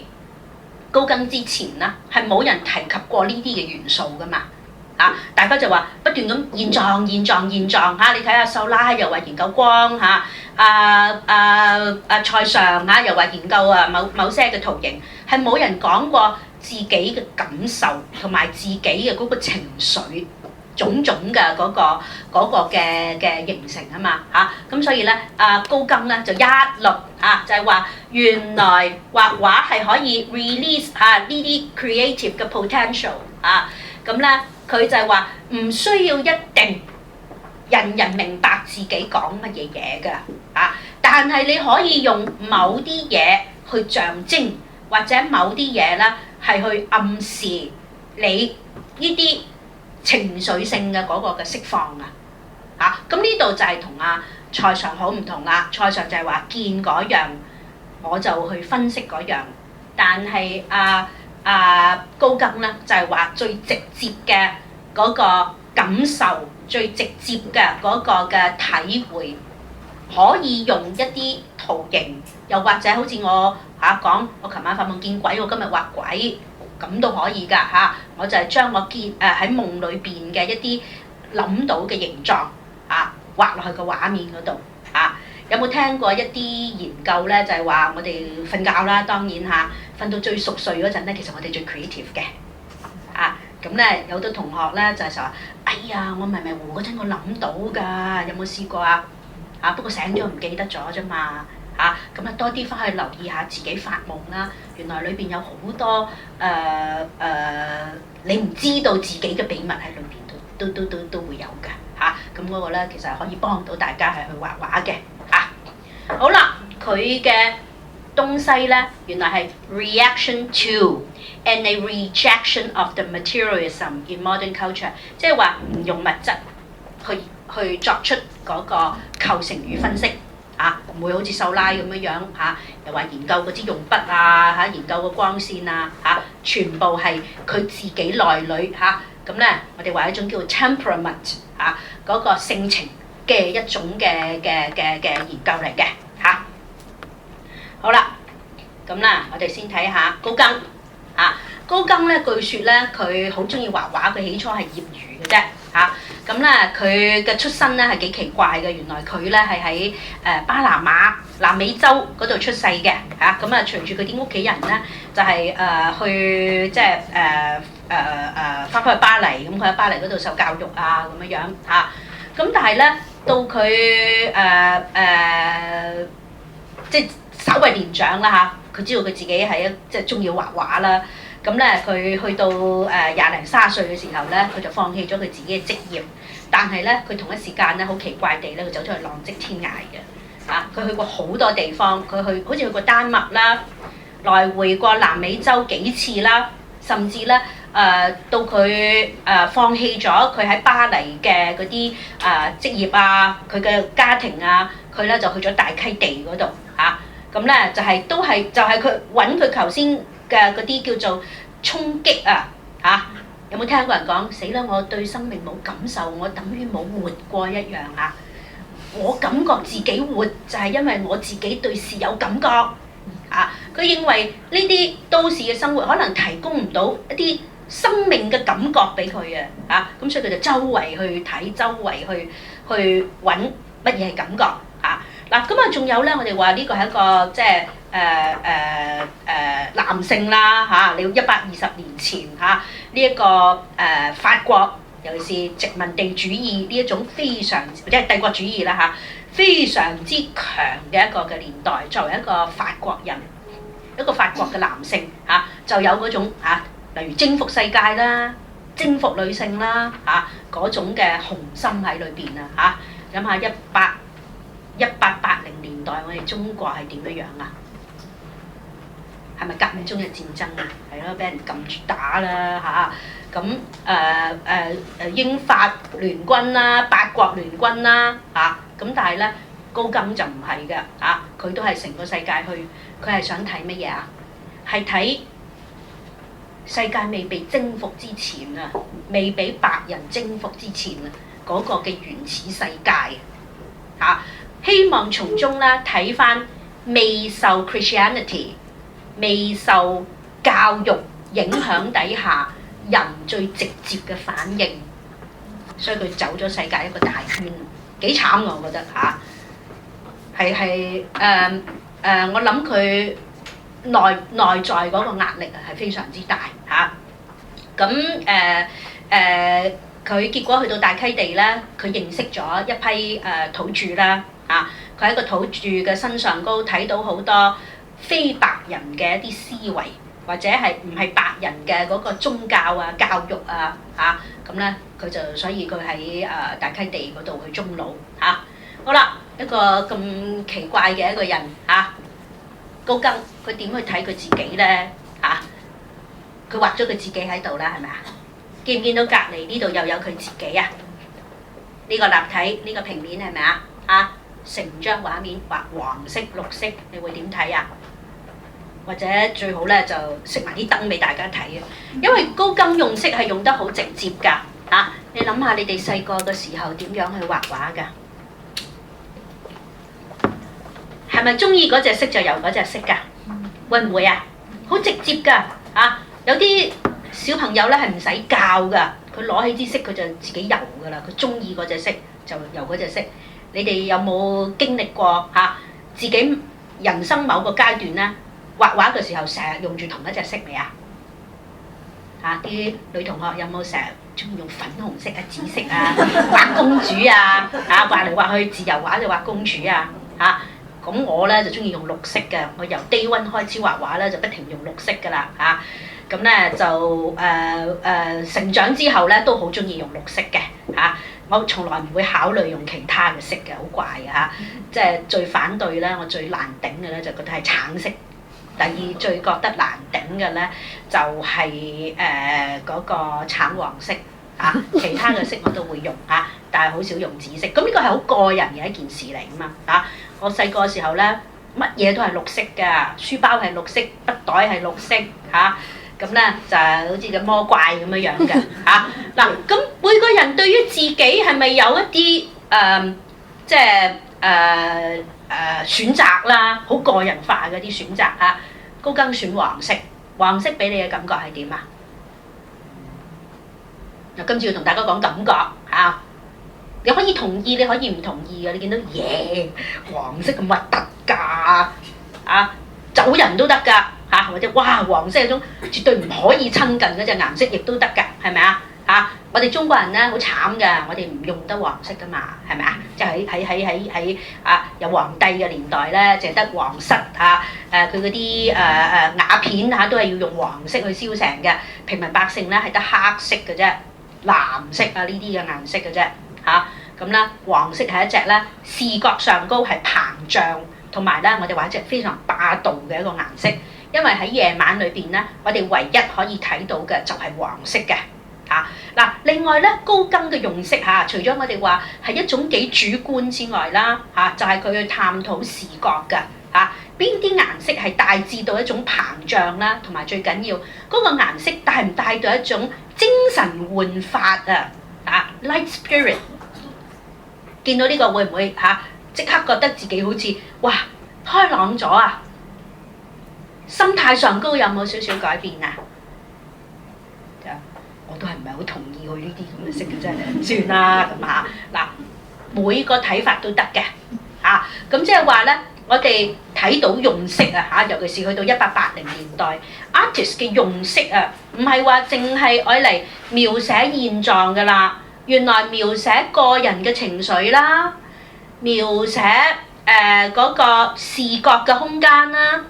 高更之前啦係冇人提及過呢啲嘅元素㗎嘛大家就話不斷咁現狀你睇下秀拉又話研究光塞尚又話研究某些嘅圖形，係冇人講過自己嘅感受同埋自己嘅嗰個情緒種種嘅嗰個嘅形成啊嘛咁所以咧高更咧就一律就係話原來畫畫係可以 release 呢啲 creative 嘅 potential咁咧佢就係話唔需要一定人人明白自己講乜嘢嘢㗎但係你可以用某啲嘢去象徵，或者某啲嘢咧係去暗示你呢啲情緒性嘅嗰個嘅釋放咁呢度就係同塞尚好唔同啦。塞尚就係話見嗰樣我就去分析嗰樣，但係高更咧就係話最直接嘅嗰個感受，最直接嘅嗰個嘅體會，可以用一啲圖形，又或者好似我講，我琴晚發夢見鬼，我今日畫鬼，咁都可以㗎我就係將我喺夢裏邊嘅一啲諗到嘅形狀畫落去個畫面嗰度嚇。有冇聽過一啲研究咧？就係話我哋瞓覺啦，當然嚇，瞓到最熟睡嗰陣咧，其實我哋最 creative 嘅啊。咁咧有好多同學咧就係話：哎呀，我迷迷糊嗰陣我諗到㗎，有冇試過啊？啊，不過醒咗唔記得咗啫嘛嚇。咁啊多啲翻去留意下自己發夢啦。原來裏邊有好多你唔知道自己嘅秘密喺裏邊都會有㗎嚇。咁嗰個咧其實係可以幫到大家係去畫畫嘅嚇。好啦，佢嘅東西咧原來係 reaction to and a rejection of the materialism in modern culture， 即係話唔用物質去作出嗰個構成與分析嚇，唔會好似秀拉咁樣嚇，又話研究嗰支用筆啊嚇，研究個光線啊嚇，全部係佢自己內裏嚇。咁咧我哋話一種叫 temperament 嚇，嗰個性情嘅一種嘅研究嚟嘅嚇。好啦，咁啦，我哋先睇下高更嚇。高更咧據說咧佢好中意畫畫，佢起初係業餘嘅啫嚇。咁咧佢嘅出身咧係幾奇怪嘅，原來佢咧係喺巴拿馬南美洲嗰度出世嘅嚇。咁啊隨住佢啲屋企人咧就係去即係翻返去巴黎，咁佢喺巴黎嗰度受教育啊咁樣嚇。咁但係咧到佢即係稍為年長啦嚇，佢知道佢自己係即係中意畫畫啦。咁咧佢去到20零30歲嘅時候咧，佢就放棄咗佢自己嘅職業。但係咧，佢同一時間咧好奇怪地咧，佢走出去浪跡天涯嘅嚇。佢去過好多地方，佢好似去過丹麥啦，來回過南美洲幾次啦，甚至咧到佢放棄咗佢喺巴黎嘅嗰啲職業啊，佢嘅家庭啊，佢咧就去咗大溪地嗰度嚇。咁咧就係都係就係佢揾佢頭先嘅嗰啲叫做衝擊啊嚇。有冇聽過人講死啦？我對生命冇感受，我等於冇活過一樣啊！我感覺自己活就係因為我自己對事有感覺啊！佢認為呢啲都市嘅生活可能提供唔到一啲生命嘅感覺俾佢啊！咁所以佢就周圍去睇，周圍去揾乜嘢係感覺啊！嗱咁啊，仲有咧，我哋話呢個係一個即係男性啦嚇，你要120年前嚇呢一個法國，尤其是殖民地主義呢一種非常或者係帝國主義啦嚇，非常之強嘅一個嘅年代，作為一個法國人，一個法國嘅男性嚇，就有嗰種例如征服世界啦、征服女性啦嚇嗰種嘅雄心喺裏邊啊嚇，諗下1880年代我哋中國係點樣啊？係咪革命中嘅戰爭啊？係咯，俾人撳住打啦嚇。咁英法聯軍啦、八國聯軍啦嚇。咁但係咧，高更就唔係嘅嚇，佢都係成個世界去，佢係想睇乜嘢啊？係睇世界未被征服之前啊，未俾白人征服之前啊，嗰個嘅原始世界嚇。希望從中咧睇翻未受 Christianity、未受教育影響底下人最直接嘅反應，所以佢走咗世界一個大圈，幾慘我覺得嚇。我諗佢內在嗰個壓力係非常之大嚇。咁佢結果去到大溪地咧，佢認識咗一批土著啦。佢喺個土著嘅身上高睇到好多非白人嘅一啲思維，或者係唔係白人嘅嗰個宗教啊、教育啊咁咧佢就所以佢喺大溪地嗰度去終老嚇。好啦，一個咁奇怪嘅一個人高更佢點去睇佢自己咧佢畫咗佢自己喺度啦，係咪啊？見唔見到隔離呢度又有佢自己啊？呢個立體呢個平面係咪啊？成張畫面畫黃色、綠色，你會點睇啊？或者最好咧就熄埋啲燈俾大家睇啊！因為高更用色係用得好直接㗎你諗下你哋細個嘅時候點樣去畫畫㗎？係咪中意嗰隻色就由嗰隻色㗎？會唔會啊？好直接㗎有啲小朋友咧係唔使教㗎，佢攞起支色佢就自己油㗎啦，佢中意嗰隻色就由嗰隻色。你哋有冇經歷過嚇自己人生某個階段咧畫畫嘅時候，成日用住同一隻色未啊？啲女同學有冇成日中意用粉紅色啊、紫色啊畫公主啊？畫嚟畫去自由畫就畫公主啊咁我咧就中意用綠色嘅，我由 day one 開始畫畫咧就不停用綠色㗎啦咁咧就成長之後咧都好中意用綠色嘅我從來唔會考慮用其他嘅色嘅，好怪嘅即係最反對咧，我最難頂嘅咧就覺得係橙色。第二最覺得難頂嘅咧就係嗰個橙黃色其他嘅色我都會用但係好少用紫色。咁呢個係好個人嘅一件事嚟㗎嘛我細個時候咧乜嘢都係綠色㗎，書包係綠色，筆袋係綠色咁咧就係好似個魔怪咁樣嘅嗱。咁每個人對於自己係咪有一啲即係選擇啦，好個人化嗰啲選擇高更選黃色，黃色俾你嘅感覺係點啊？嗱，今次要同大家講感覺你可以同意，你可以唔同意嘅。你見到黃色咁核突㗎走人都得㗎或者哇黃色嗰種絕對唔可以親近嗰隻顏色，亦都得㗎，係咪我哋中國人咧好慘㗎，我哋唔用得黃色㗎嘛，係咪即係喺有皇帝嘅年代咧，淨係得皇室佢嗰啲瓦片都係要用黃色去燒成嘅，平民百姓咧係得黑色嘅啫，藍色呢啲嘅顏色嘅啫咁咧黃色係一隻咧視覺上高係膨脹，同埋咧我哋話一隻非常霸道嘅一個顏色，因為喺夜晚裏邊咧，我哋唯一可以睇到嘅就係黃色嘅另外咧高更嘅用色除咗我哋話係一種幾主觀之外啦就係佢去探討視覺嘅邊啲顏色係帶致到一種膨脹啦，同埋最緊要嗰個顏色帶唔帶到一種精神煥發light spirit。見到呢個會唔會即刻覺得自己好似哇開朗咗心態上高有冇少少改變我都係唔係好同意佢呢啲咁嘅色嘅啫，算啦咁每個睇法都得嘅咁即係話咧，我哋睇到用色尤其是去到1880年代 artist 嘅用色唔係話淨係愛嚟描寫現狀㗎啦，原來描寫個人嘅情緒啦，描寫嗰個視覺嘅空間啦，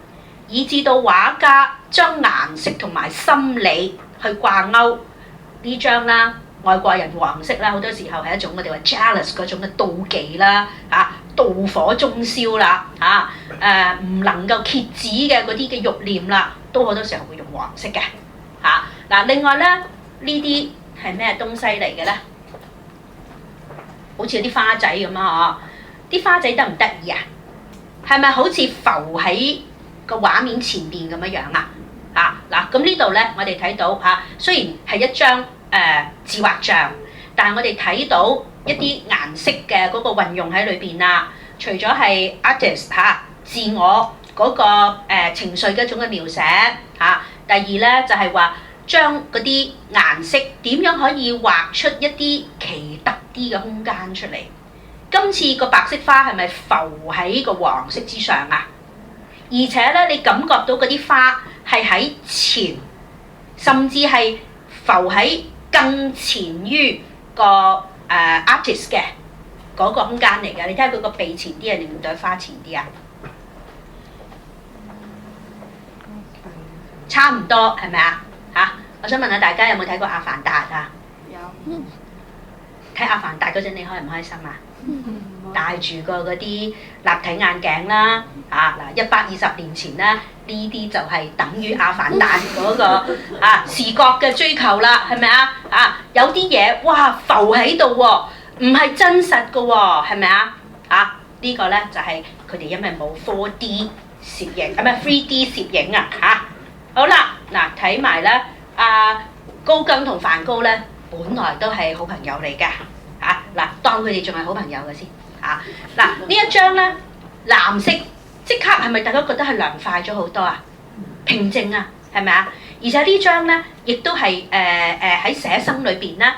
以至到畫家將顏色同埋心理去掛鈎。呢張啦，外國人黃色啦，好多時候係一種我哋話 jealous 嗰種嘅妒忌啦，妒火中燒啦，唔能夠遏止嘅嗰啲嘅慾念啦，都好多時候會用黃色嘅，另外咧，呢啲係咩東西嚟嘅咧？好似有啲花仔咁啲花仔得唔得意係咪好似浮喺個畫面前邊咁樣咁呢度咧，我哋睇到雖然係一張自畫像，但係我哋睇到一啲顏色嘅嗰個運用喺裏邊除咗係 artist 自我嗰個情緒嘅一種嘅描寫第二咧就係話將嗰啲顏色點樣可以畫出一啲奇特啲嘅空間出嚟。今次個白色花係咪浮喺個黃色之上而且咧，你感覺到嗰啲花係喺前，甚至係浮喺更前於個artist 嘅嗰個空間嚟嘅。你睇下佢個鼻前啲定對花前啲差唔多係咪我想問下大家有冇睇過《阿凡達》有。睇《阿凡達》嗰陣你開唔開心戴住個嗰啲立體眼鏡啦，120年前咧，呢啲就係等於阿凡達嗰個視覺嘅追求啦，係咪有啲嘢哇浮喺度喎，唔係真實嘅喎，係咪呢個咧就係佢哋因為冇 4D 攝影3D 攝影好啦，睇埋咧高更同梵高咧，本來都係好朋友嚟嘅當佢哋仲係好朋友嘅先。呢一張咧藍色即刻係咪大家覺得係涼快咗好多平靜係咪而且呢張咧亦都係喺寫生裏邊咧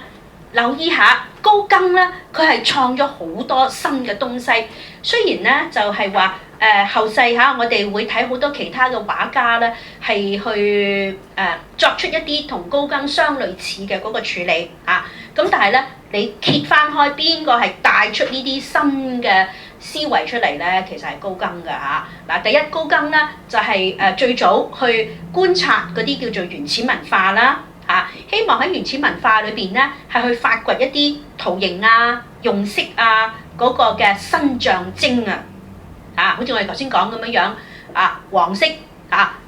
留意下高更咧，佢係創咗好多新嘅東西。雖然咧就係話後世嚇，我哋會睇好多其他嘅畫家咧，係去作出一啲同高更相類似嘅嗰個處理啊。咁但係咧，你揭翻開邊個係帶出呢啲新嘅思維出嚟咧？其實係高更㗎嚇。嗱，第一高更咧就係最早去觀察嗰啲叫做原始文化啦。希望喺原始文化裏邊咧，係去發掘一啲圖形啊、用色啊嗰個嘅新象徵啊，好似我哋頭先講咁樣樣黃色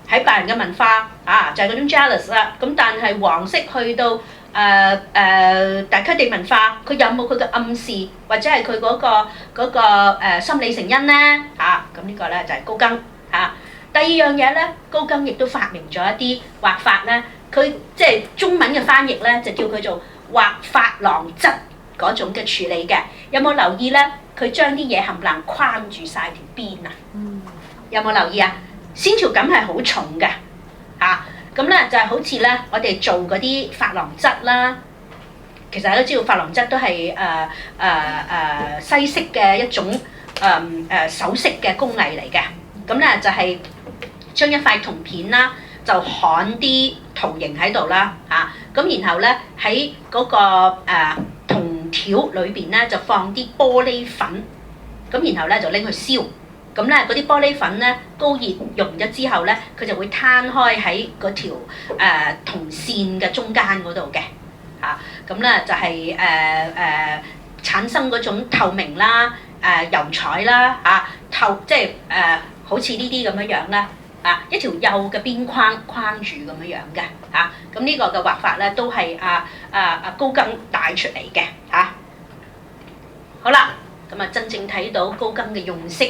喺白人嘅文化就係嗰種 jealous 啦。咁但係黃色去到大溪地文化，佢有冇佢嘅暗示，或者係佢嗰個心理成因咧？咁呢個咧就係高更第二樣嘢咧，高更亦都發明咗一啲畫法咧。佢即係中文嘅翻譯咧，就叫佢做畫珐琅質嗰種嘅處理嘅。有冇留意咧？佢將啲嘢冚唪唥框住晒條邊啊！有冇留意啊？線條感係好重嘅咁咧就係好似咧，我哋做嗰啲珐琅質啦。其實大家都知道珐琅質都係西式嘅一種首飾嘅工藝嚟嘅。咁咧就係將一塊銅片啦，就焊啲圖形喺度啦咁然後咧喺嗰個銅條裏邊咧就放啲玻璃粉，咁然後咧就拎去燒，咁咧嗰啲玻璃粉咧高熱溶咗之後咧，佢就會攤開喺嗰條銅線嘅中間嗰度嘅咁咧就係產生嗰種透明啦、油彩啦即係好似呢啲咁樣樣啦。一條幼嘅邊框框住咁樣樣嘅咁呢個嘅畫法咧都係高更帶出嚟嘅好啦，咁真正睇到高更嘅用色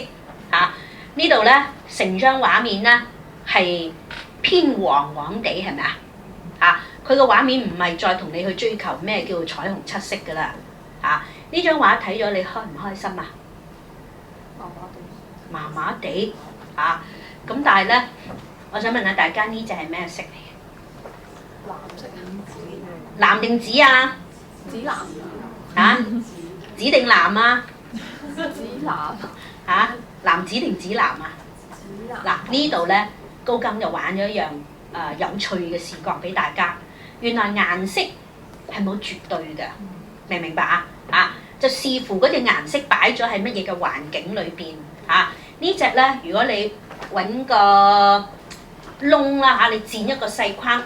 呢度咧，成張畫面咧係偏黃黃地係咪佢個畫面唔係再同你去追求咩叫彩虹七色㗎啦呢張畫睇咗你開唔開心啊？麻麻地咁但係咧，我想問下大家呢隻係咩色嚟嘅？藍色藍定紫啊？紫藍紫定藍啊？紫藍藍紫定紫藍啊？紫藍嗱呢度咧，高更就玩咗一樣有趣嘅視覺俾大家。原來顏色係冇絕對嘅，明唔明白就視乎嗰隻顏色擺咗喺乜嘢嘅環境裏邊呢隻咧，如果你揾個窿啦你剪一個細框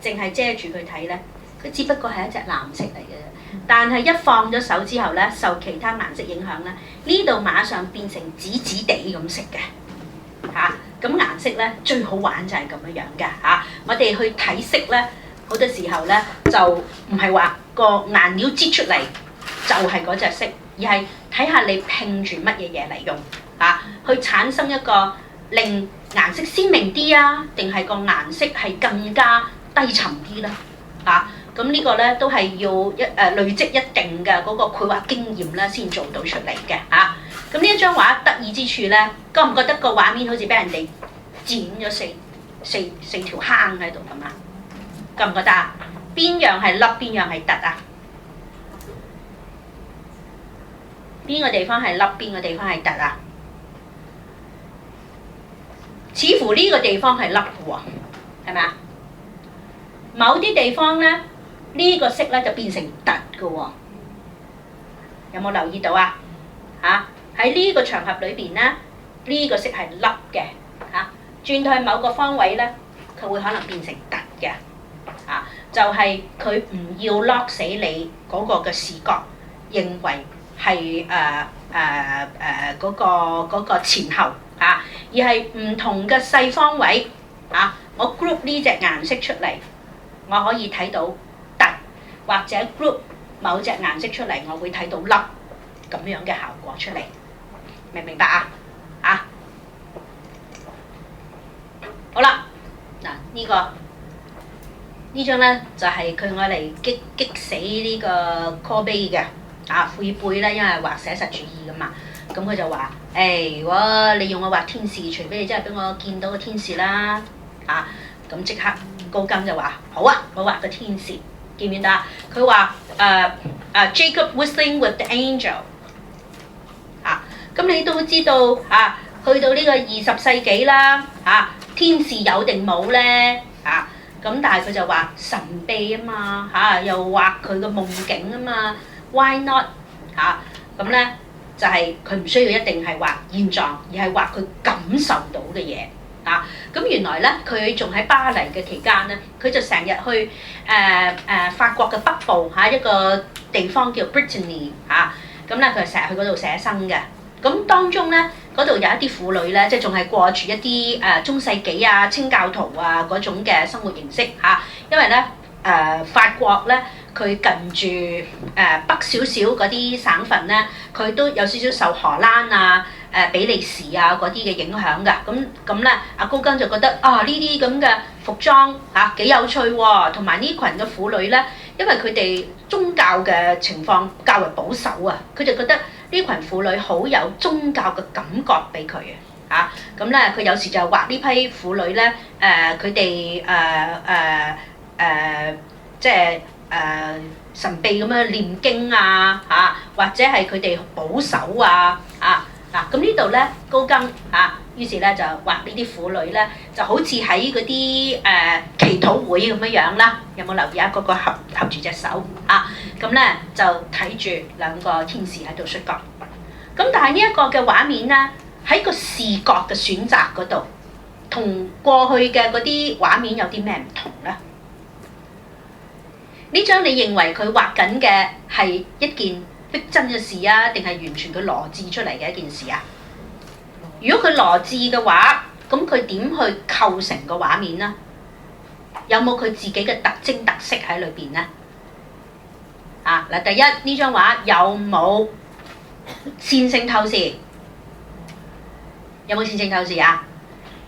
淨係遮住佢睇咧，佢只不過係一隻藍色嚟嘅啫。但係一放咗手之後咧，受其他顏色影響咧，呢度馬上變成紫紫地咁色嘅咁顏色咧最好玩就係咁樣樣嘅我哋去睇色咧，好多時候咧就唔係話個顏料擠出嚟就係嗰隻色，而係睇下你拼住乜嘢嘢嚟用去產生一個令顏色鮮明啲定係個顏色係更加低沉啲咧咁呢個咧都係要累積一定嘅嗰個繪畫經驗咧先做到出嚟嘅咁呢一張畫得意之處咧，覺唔覺得個畫面好似俾人哋剪咗四條坑喺度咁覺唔覺得邊樣係凹，邊樣係凸邊個地方係凹，邊個地方係凸似乎呢個地方係凹嘅喎，係咪某啲地方咧，呢個色咧就變成凸嘅喎，有冇留意到喺呢個場合裏邊咧，呢個色係凹嘅轉到去某個方位咧，佢會可能變成凸嘅就係佢唔要 lock 死你嗰個嘅視覺，認為係嗰個前後而係唔同嘅細方位我 group 呢隻顏色出嚟，我可以睇到凸，或者 group 某隻顏色出嚟，我會睇到凹咁樣嘅效果出嚟，明唔明白好啦，嗱呢張咧就係佢愛嚟激死呢個 Courbet 嘅庫爾貝咧，因為畫寫實主義噶嘛，咁佢就話如果你用我畫天使，除非你真係俾我見到個天使啦咁即刻高更就話好我畫個天使見唔見得啊？佢話Jacob whistling with the angel 啊，咁你都知道啊，去到呢個20世紀啦啊，天使有定冇咧啊？咁但係佢就話神秘啊嘛嚇，又畫佢個夢境啊嘛 ，why not 嚇？咁咧就係佢唔需要一定係畫現狀，而係畫佢感受到嘅嘢啊。咁原來咧佢仲喺巴黎嘅期間咧，佢就成日去法國嘅北部嚇一個地方叫 Brittany 嚇，咁咧佢成日去嗰度寫生嘅。咁當中咧，嗰度有一啲婦女咧，即係仲係過住一啲中世紀啊、清教徒啊嗰種嘅生活形式嚇。因為咧法國咧，佢近住北少少嗰啲省份咧，佢都有少少受荷蘭啊、比利時啊嗰啲嘅影響㗎。咁咧，阿高更就覺得啊，呢啲咁嘅服裝嚇幾有趣喎，同埋呢群嘅婦女咧，因為佢哋宗教嘅情況較為保守啊，佢就覺得呢群婦女好有宗教嘅感覺俾佢啊！咁咧，佢有時就畫呢批婦女咧，佢哋即係神秘咁樣念經啊嚇，或者係佢哋保守啊嗱，咁呢度咧高更於是咧就畫呢啲婦女咧，就好似喺嗰啲祈禱會咁樣啦。有冇留意啊？個合住隻手咁咧就睇住兩個天使喺度摔角。咁但係呢一個嘅畫面咧，喺個視覺嘅選擇嗰度，同過去嘅嗰啲畫面有啲咩唔同咧？呢張你認為佢畫緊嘅係一件逼真嘅事啊，定係完全佢羅致出嚟嘅一件事啊？如果佢羅致嘅話，咁佢點去構成個畫面呢？有冇佢自己嘅特徵特色喺裏邊呢？嗱，第一呢張畫有冇線性透視？有冇線性透視啊？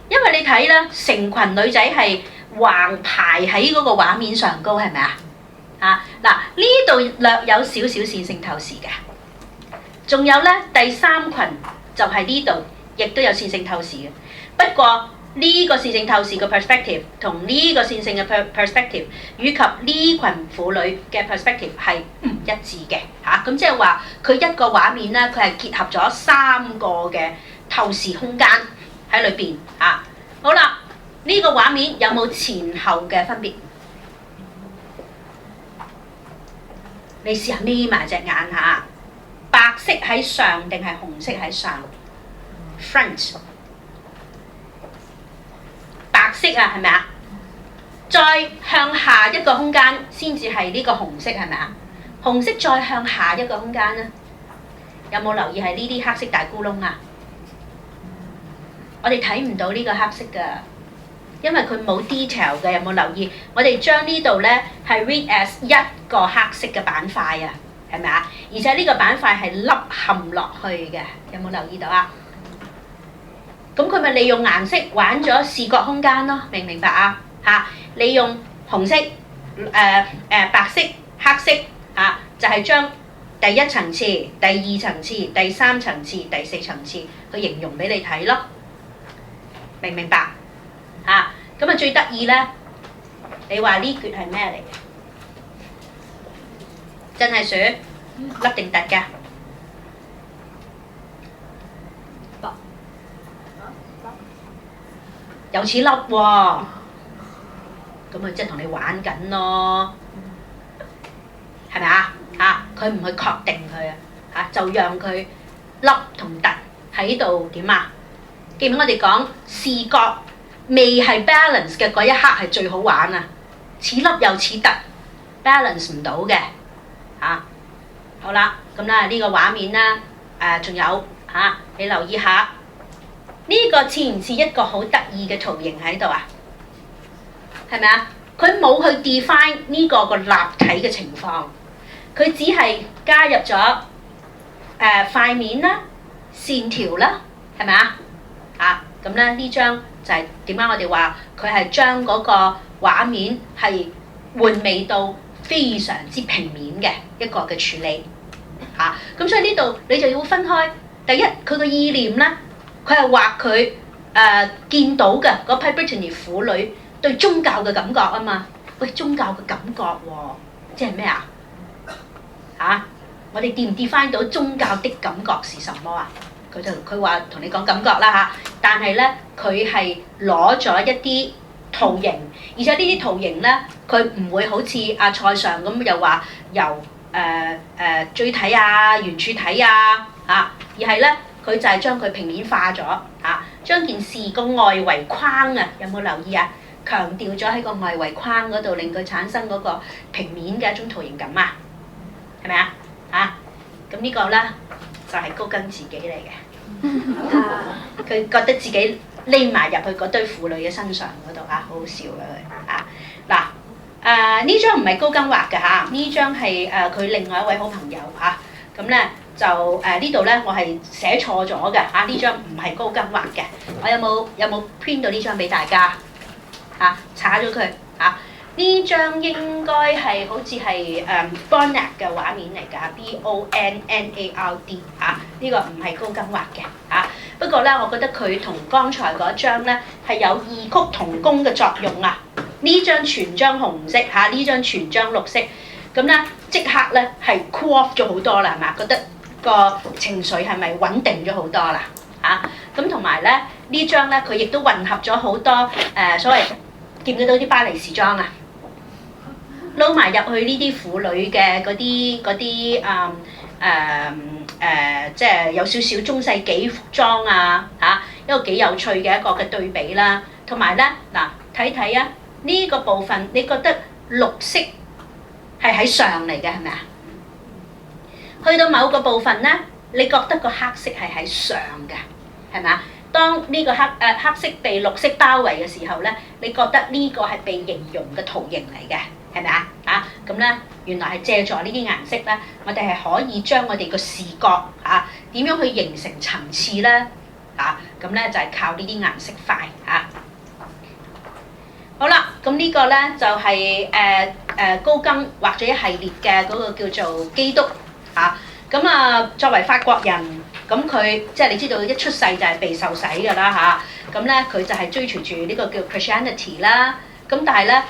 因為你睇啦，成群女仔係橫排喺嗰個畫面上高，係咪啊？嗱，呢度略有少少線性透視嘅，仲有咧第三群就係呢度，亦都有線性透視嘅。不過呢個線性透視嘅 perspective 同呢個線性嘅 perspective， 以及呢群婦女嘅 perspective 係唔一致嘅咁即係話佢一個畫面咧，佢係結合咗3個嘅透視空間喺裏邊好啦，呢個畫面有冇前後嘅分別？你試下眯埋隻眼嚇，白色喺上定係紅色喺上 ？Front 白色啊，係咪啊？再向下一個空間先至係呢個紅色，係咪啊？紅色再向下一個空間咧，有冇留意係呢啲黑色大咕窿啊？我哋睇唔到呢個黑色㗎。因為佢冇 detail 嘅，有冇留意？我哋將呢度咧係 read as 一個黑色嘅板塊啊，係咪啊？而且呢個板塊係凹陷落去嘅，有冇留意到啊？咁佢咪利用顏色玩咗視覺空間咯，明唔明白啊？利用紅色、白色、黑色就係將第一層次、第二層次、第三層次、第四層次去形容俾你睇咯，明唔明白？咁啊最得意咧，你話呢橛係咩嚟嘅？真係鼠粒定突㗎？有似粒喎，咁啊即係同你玩緊咯，係咪啊？佢唔去確定佢就讓佢粒同突喺度點啊？記唔記得我哋講視覺未係 balance 嘅嗰一刻係最好玩啊！似粒又似突 ，balance 唔到嘅好啦，咁咧呢個畫面啦，仲有你留意下呢個似唔似一個好得意嘅圖形喺度啊？係咪啊？佢冇去 define 呢個個立體嘅情況，佢只係加入咗塊面啦、線條啦，係咪啊？咁咧呢張就係點解我哋話佢係將嗰個畫面係換味到非常之平面嘅一個嘅處理咁所以呢度你就要分開，第一佢個意念咧，佢係畫佢見到嘅嗰批 Brittany 婦女對宗教嘅感覺啊嘛，喂宗教嘅感覺喎即係咩啊？嚇！我哋define到宗教的感覺是什麼啊？佢話同你講感覺啦嚇，但係咧佢係攞咗一啲圖形，而且呢啲圖形咧，佢唔會好似阿蔡上咁又話由錐體啊、圓柱體啊嚇，而係咧佢就係將佢平面化咗嚇，將件事個外圍框啊，有冇留意啊？強調咗喺個外圍框嗰度，令佢產生嗰個平面嘅一種圖形感啊，係咪啊？嚇，咁呢個咧就係高更自己嚟嘅，佢覺得自己匿埋入去嗰堆婦女嘅身上嗰度嚇，好好笑嘅佢嚇。嗱呢張唔係高更畫嘅嚇，呢張係佢另外一位好朋友嚇，咁咧就呢度咧我係寫錯咗嘅嚇，呢張唔係高更畫嘅，我有冇 print 到呢張俾大家？查咗佢嚇，呢張應該係好似係Bonnard 嘅畫面嚟㗎 ，Bonnard 嚇，呢個唔係高更畫嘅嚇。不過咧，我覺得佢同剛才嗰張咧係有異曲同工嘅作用啊。呢張全張紅色嚇，呢張全張綠色，咁咧即刻咧係 cool off 咗好多啦，係嘛？覺得個情緒係咪穩定咗好多啦？嚇，咁同埋咧呢張咧佢亦都混合咗好多所謂。見唔見到啲巴黎時裝啊？撈埋入去呢啲婦女嘅嗰啲即係有少少中世紀服裝啊嚇，一個幾有趣嘅一個嘅對比啦。同埋咧嗱，睇睇啊，呢個部分你覺得綠色係喺上嚟嘅係咪啊？去到某個部分咧，你覺得個黑色係喺上嘅係咪啊？當呢個黑色被綠色包圍嘅時候咧，你覺得呢個係被形容嘅圖形嚟嘅，係咪啊？咁咧原來係借助呢啲顏色咧，我哋係可以將我哋個視覺點樣去形成層次咧咁咧就係靠呢啲顏色塊嚇。好啦，咁呢個咧就係高更畫咗一系列嘅嗰個叫做基督嚇。咁作為法國人。咁佢即係你知道一出世就係被受洗㗎啦嚇，咁咧佢就係追隨住呢個叫 Christianity 啦。咁但係咧，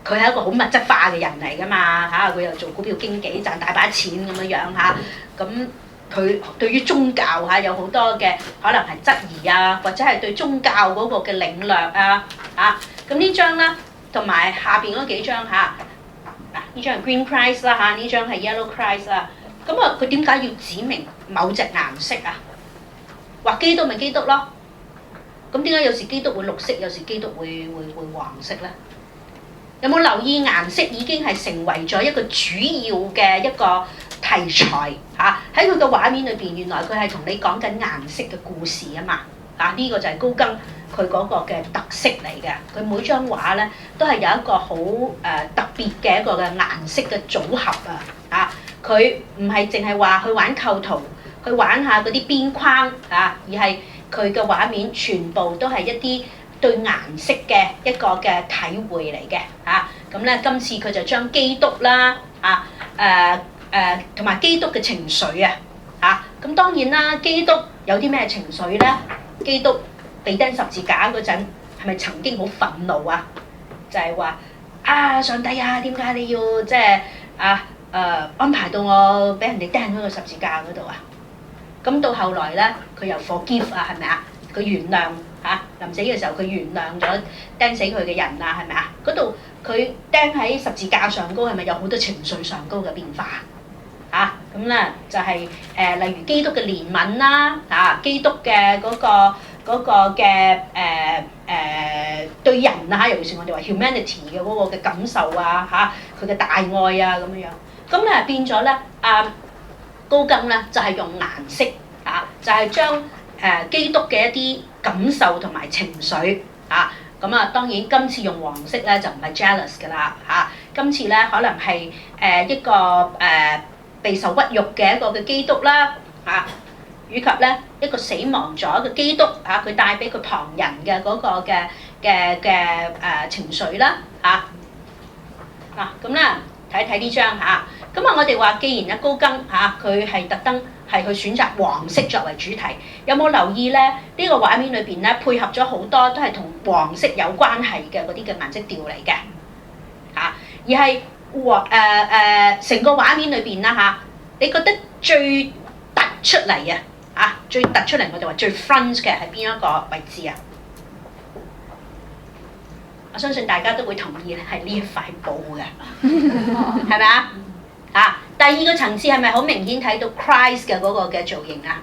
佢係一個好物質化嘅人嚟㗎嘛嚇，佢又做股票經紀賺大把錢咁樣樣嚇。咁佢對於宗教有好多嘅可能係質疑啊，或者係對宗教嗰個嘅領略啊嚇。咁呢張啦，同埋下邊嗰幾張嚇，嗱呢張係 Green Christ 啦嚇，呢張係 Yellow Christ 啦。咁佢點解要指明某隻顏色啊？畫基督咪基督咯。咁點解有時基督會綠色，有時基督會黃色咧？有冇留意顏色已經係成為咗一個主要嘅一個題材嚇？喺佢嘅畫面裏邊，原來佢係同你講緊顏色嘅故事啊嘛。呢個就係高更佢嗰個嘅特色嚟嘅。佢每張畫咧都係有一個好特別嘅一個嘅顏色嘅組合啊。佢唔係淨係話去玩構圖，去玩下嗰啲邊框而係佢嘅畫面全部都係一啲對顏色嘅一個嘅體會嚟嘅咁咧，今次佢就將基督啦同埋基督嘅情緒咁當然啦，基督有啲咩情緒咧？基督被釘十字架嗰陣係咪曾經好憤怒啊？就係話上帝啊，點解你要即係安排到我俾人哋釘喺個十字架嗰度啊？咁到後來咧，佢又 forgive 係咪啊？佢原諒臨死嘅時候，佢原諒咗釘死佢嘅人啊，係咪啊？嗰度佢釘喺十字架上高，係咪有好多情緒上高嘅變化咁咧就係例如基督嘅憐憫啦基督嘅嗰個嘅對人尤其是我哋話 humanity 嘅嗰個嘅感受佢嘅大愛咁樣。咁咧變咗咧，高更咧就係用顏色就係將基督嘅一啲感受同埋情緒咁當然今次用黃色咧就唔係 jealous 㗎啦今次咧可能係一個備受屈辱嘅一個嘅基督啦以及咧一個死亡咗嘅基督佢帶俾佢旁人嘅嗰個嘅情緒啦咁咧睇睇呢張咁我哋話既然高更佢係特登係去選擇黃色作為主題，有冇留意咧？呢個畫面裏邊咧配合咗好多都係同黃色有關係嘅嗰啲嘅顏色調嚟嘅而係成個畫面裏邊啦嚇，你覺得最突出嚟最突出嚟我哋話最 front 嘅係邊一個位置啊？我相信大家都會同意係呢一塊布嘅，係咪啊？第二個層次係咪好明顯睇到 Christ 嘅嗰個嘅造型啊？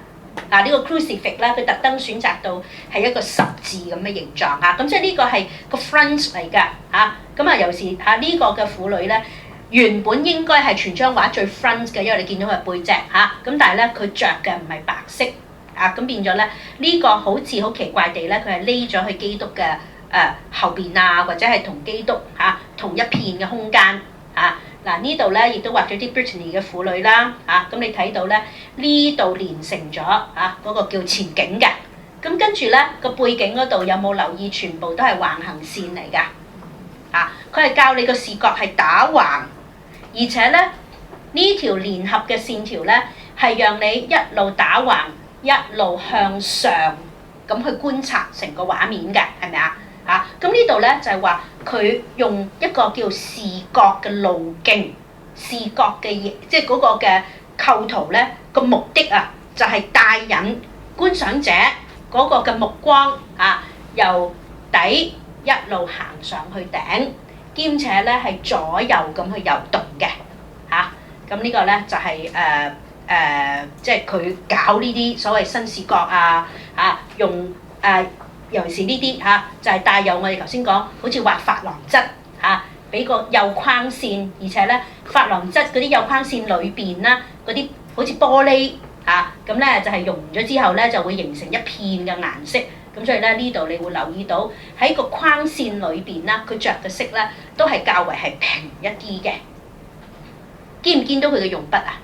呢個 crucifix 咧，佢特登選擇到係一個十字咁嘅形狀嚇，咁即係呢個係個 front 嚟㗎嚇。咁啊，尤其是呢個嘅婦女咧，原本應該係全張畫最 front 嘅，因為你見到佢背脊嚇，咁但係咧佢着嘅唔係白色咁變咗咧呢個好似好奇怪地咧，佢係匿咗去基督嘅後邊或者係同基督同一片嘅空間嗱，呢度咧亦都畫咗啲 Brittany 嘅婦女啦咁你睇到咧呢度連成咗嗰個叫前景嘅，咁跟住咧個背景嗰度有冇留意全部都係橫行線嚟㗎佢係教你個視覺係打橫，而且咧呢條連合嘅線條咧係讓你一路打橫一路向上咁去觀察成個畫面嘅，係咪啊？咁呢度咧就係話佢用一個叫視覺嘅路徑、視覺嘅嘢，即係嗰個嘅構圖咧個目的就係帶引觀賞者嗰個嘅目光由底一路行上去頂，兼且咧係左右咁去遊動嘅咁呢個咧就係即係佢搞呢啲所謂新視覺用尤其是呢啲就係帶有我哋頭先講好似畫珐琅質俾個幼框線，而且咧珐琅質嗰啲幼框線裏邊啦，嗰啲好似玻璃咁咧就係溶咗之後咧就會形成一片嘅顏色，咁所以咧呢度你會留意到喺個框線裏邊啦，佢着嘅色咧都係較為係平一啲嘅。見唔見到佢嘅用筆啊？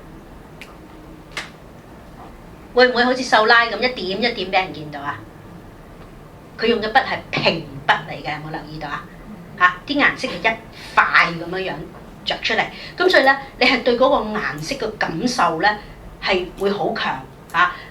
會唔會好似秀拉咁一點一點俾人見到啊？佢用嘅筆係平筆嚟嘅，有冇留意到啲顏色係一塊咁樣着出嚟，咁所以咧你係對嗰個顏色嘅感受咧係會好強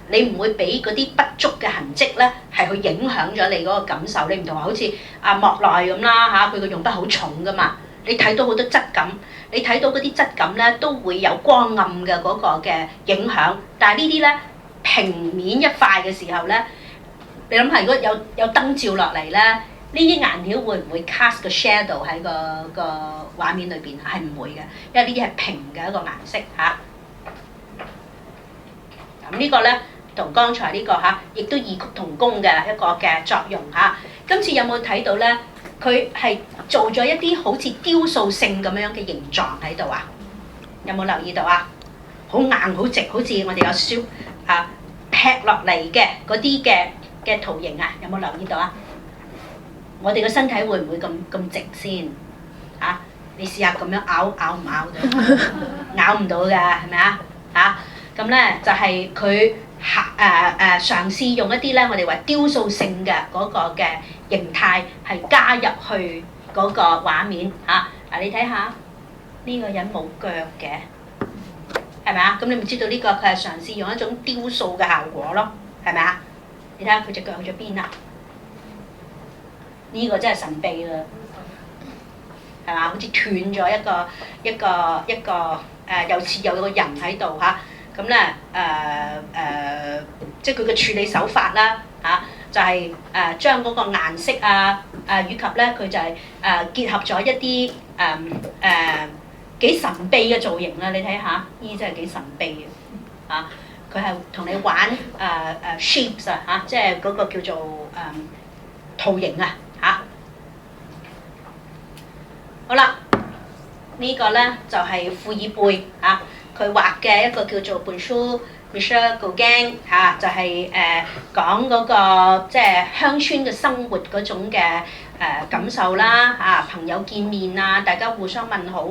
你唔會俾嗰啲筆觸嘅痕跡咧係去影響咗你嗰個感受。你唔同話好似莫奈咁啦佢個用筆好重噶嘛，你睇到好多質感，你睇到嗰啲質感咧都會有光暗嘅嗰個嘅影響，但係呢啲咧平面一塊嘅時候咧。你諗下，如果有燈照落嚟咧，呢啲顏料會唔會 cast 個 shadow 喺個畫面裏邊？係唔會嘅，因為呢啲係平嘅一個顏色咁呢個咧同剛才呢個亦都異曲同工嘅一個嘅作用今次有冇睇到咧？佢係做咗一啲好似雕塑性咁樣嘅形狀喺度有冇留意到好硬好直，好似我哋有燒劈落嚟嘅嗰啲嘅圖形有冇留意到我哋個身體會唔會咁直先你試下咁樣咬唔咬到？咬唔到㗎，係咪咁咧就係佢嘗試用一啲咧我哋話雕塑性嘅嗰個嘅形態係加入去嗰個畫面你睇下呢個人冇腳嘅，係咪咁你咪知道呢個佢係嘗試用一種雕塑嘅效果咯，係咪你睇下佢隻腳去咗邊呢個真係神秘啦，係嘛？好似斷咗一個又似有個人喺度咁咧即係佢嘅處理手法啦就係將嗰個顏色以及咧佢就係結合咗一啲幾神秘嘅造型啦，你睇下呢真係幾神秘嘅佢係同你玩shapes 即係嗰個叫做圖形好啦，呢個咧就係庫爾貝佢畫嘅一個叫做 Bonjour Michel Gauguin 就係講嗰個即係鄉村嘅生活嗰種嘅感受啦朋友見面大家互相問好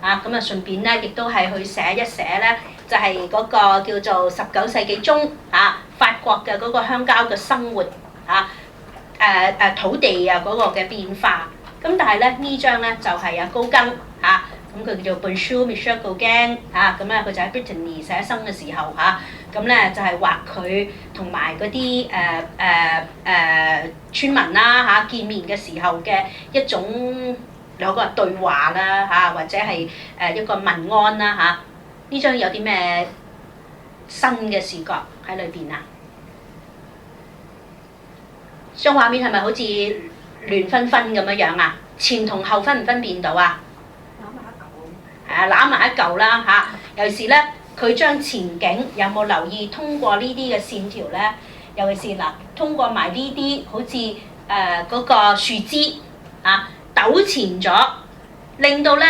咁順便咧亦都係去寫一寫咧，就係嗰個叫做19世紀中法國嘅嗰個鄉郊嘅生活土地嗰個嘅變化。咁但係咧呢張咧就係高更咁佢叫做 Bonjour Michel Gauguin 咁咧佢就喺 Brittany 寫生嘅時候咁咧就係畫佢同埋嗰啲村民見面嘅時候嘅一種兩個人對話啦嚇，或者係一個問安啦嚇。呢張有啲咩新嘅視覺喺裏邊啊？張畫面係咪好似亂紛紛咁樣啊？前同後分唔分辨到啊？攬埋一嚿啦嚇。尤其是咧，佢將前景有冇留意？通過呢啲嘅線條咧，尤其是嗱，通過埋呢啲好似嗰個樹枝啊，糾纏咗，令到咧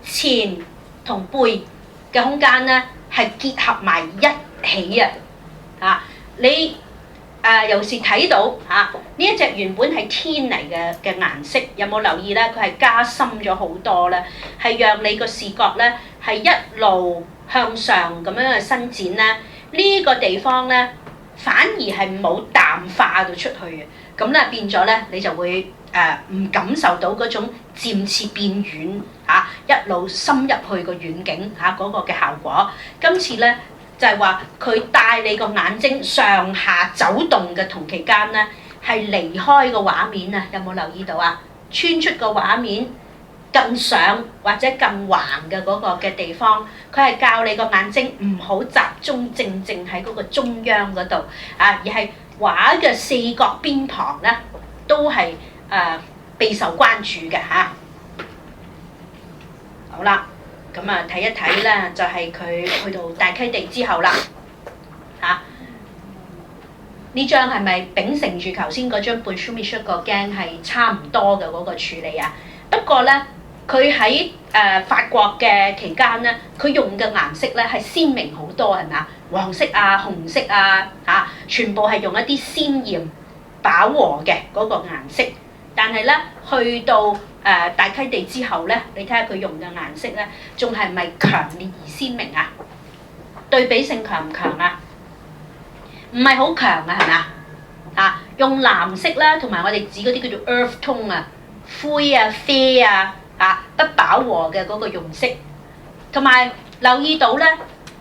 前同背嘅空間咧係結合埋一起啊！嚇你尤其是睇到嚇呢一隻原本係天嚟嘅顏色，有冇留意咧？佢係加深咗好多咧，係讓你個視覺咧係一路向上咁樣去伸展咧。呢個地方咧反而係冇淡化到出去嘅，咁咧變咗咧你就會唔感受到嗰種漸次變遠嚇，一路深入去個遠景嚇嗰個嘅效果。今次咧就係話佢帶你個眼睛上下走動嘅同期間咧，係離開個畫面啊！有冇留意到啊？穿出個畫面更上或者更橫嘅嗰個嘅地方，佢係教你個眼睛唔好集中正喺嗰個中央嗰度啊，而係畫嘅四角邊旁咧都係備受關注嘅嚇。好啦。咁睇一睇咧，就係佢去到大溪地之後啦，嚇呢張係咪秉承住頭先嗰張 Bonjour 個鏡係差唔多嘅嗰個處理啊？不過咧，佢喺法國嘅期間咧，佢用嘅顏色咧係鮮明好多，係咪啊？黃色啊、紅色啊，嚇全部係用一啲鮮豔飽和嘅嗰個顏色，但係咧去到大溪地之後咧，你睇下佢用嘅顏色咧，仲係咪強烈而鮮明啊？對比性強唔強啊？唔係好強啊，係咪啊？用藍色啦，同埋我哋指嗰啲叫做 earth tone 啊，灰啊、啡啊，不飽和嘅嗰個用色，同埋留意到咧，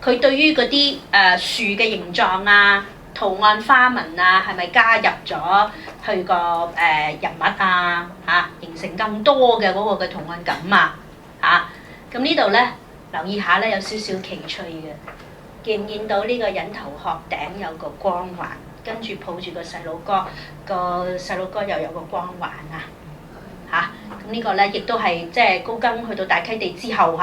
佢對於嗰啲樹嘅形狀啊、圖案花紋啊，係咪加入咗去個人物啊形成更多嘅嗰個嘅圖案感啊咁呢度咧留意下咧有少少奇趣嘅，見唔見到呢個人頭殼頂有個光環，跟住抱住個細路哥，個細路哥又有個光環咁呢個咧亦都係即係高更去到大溪地之後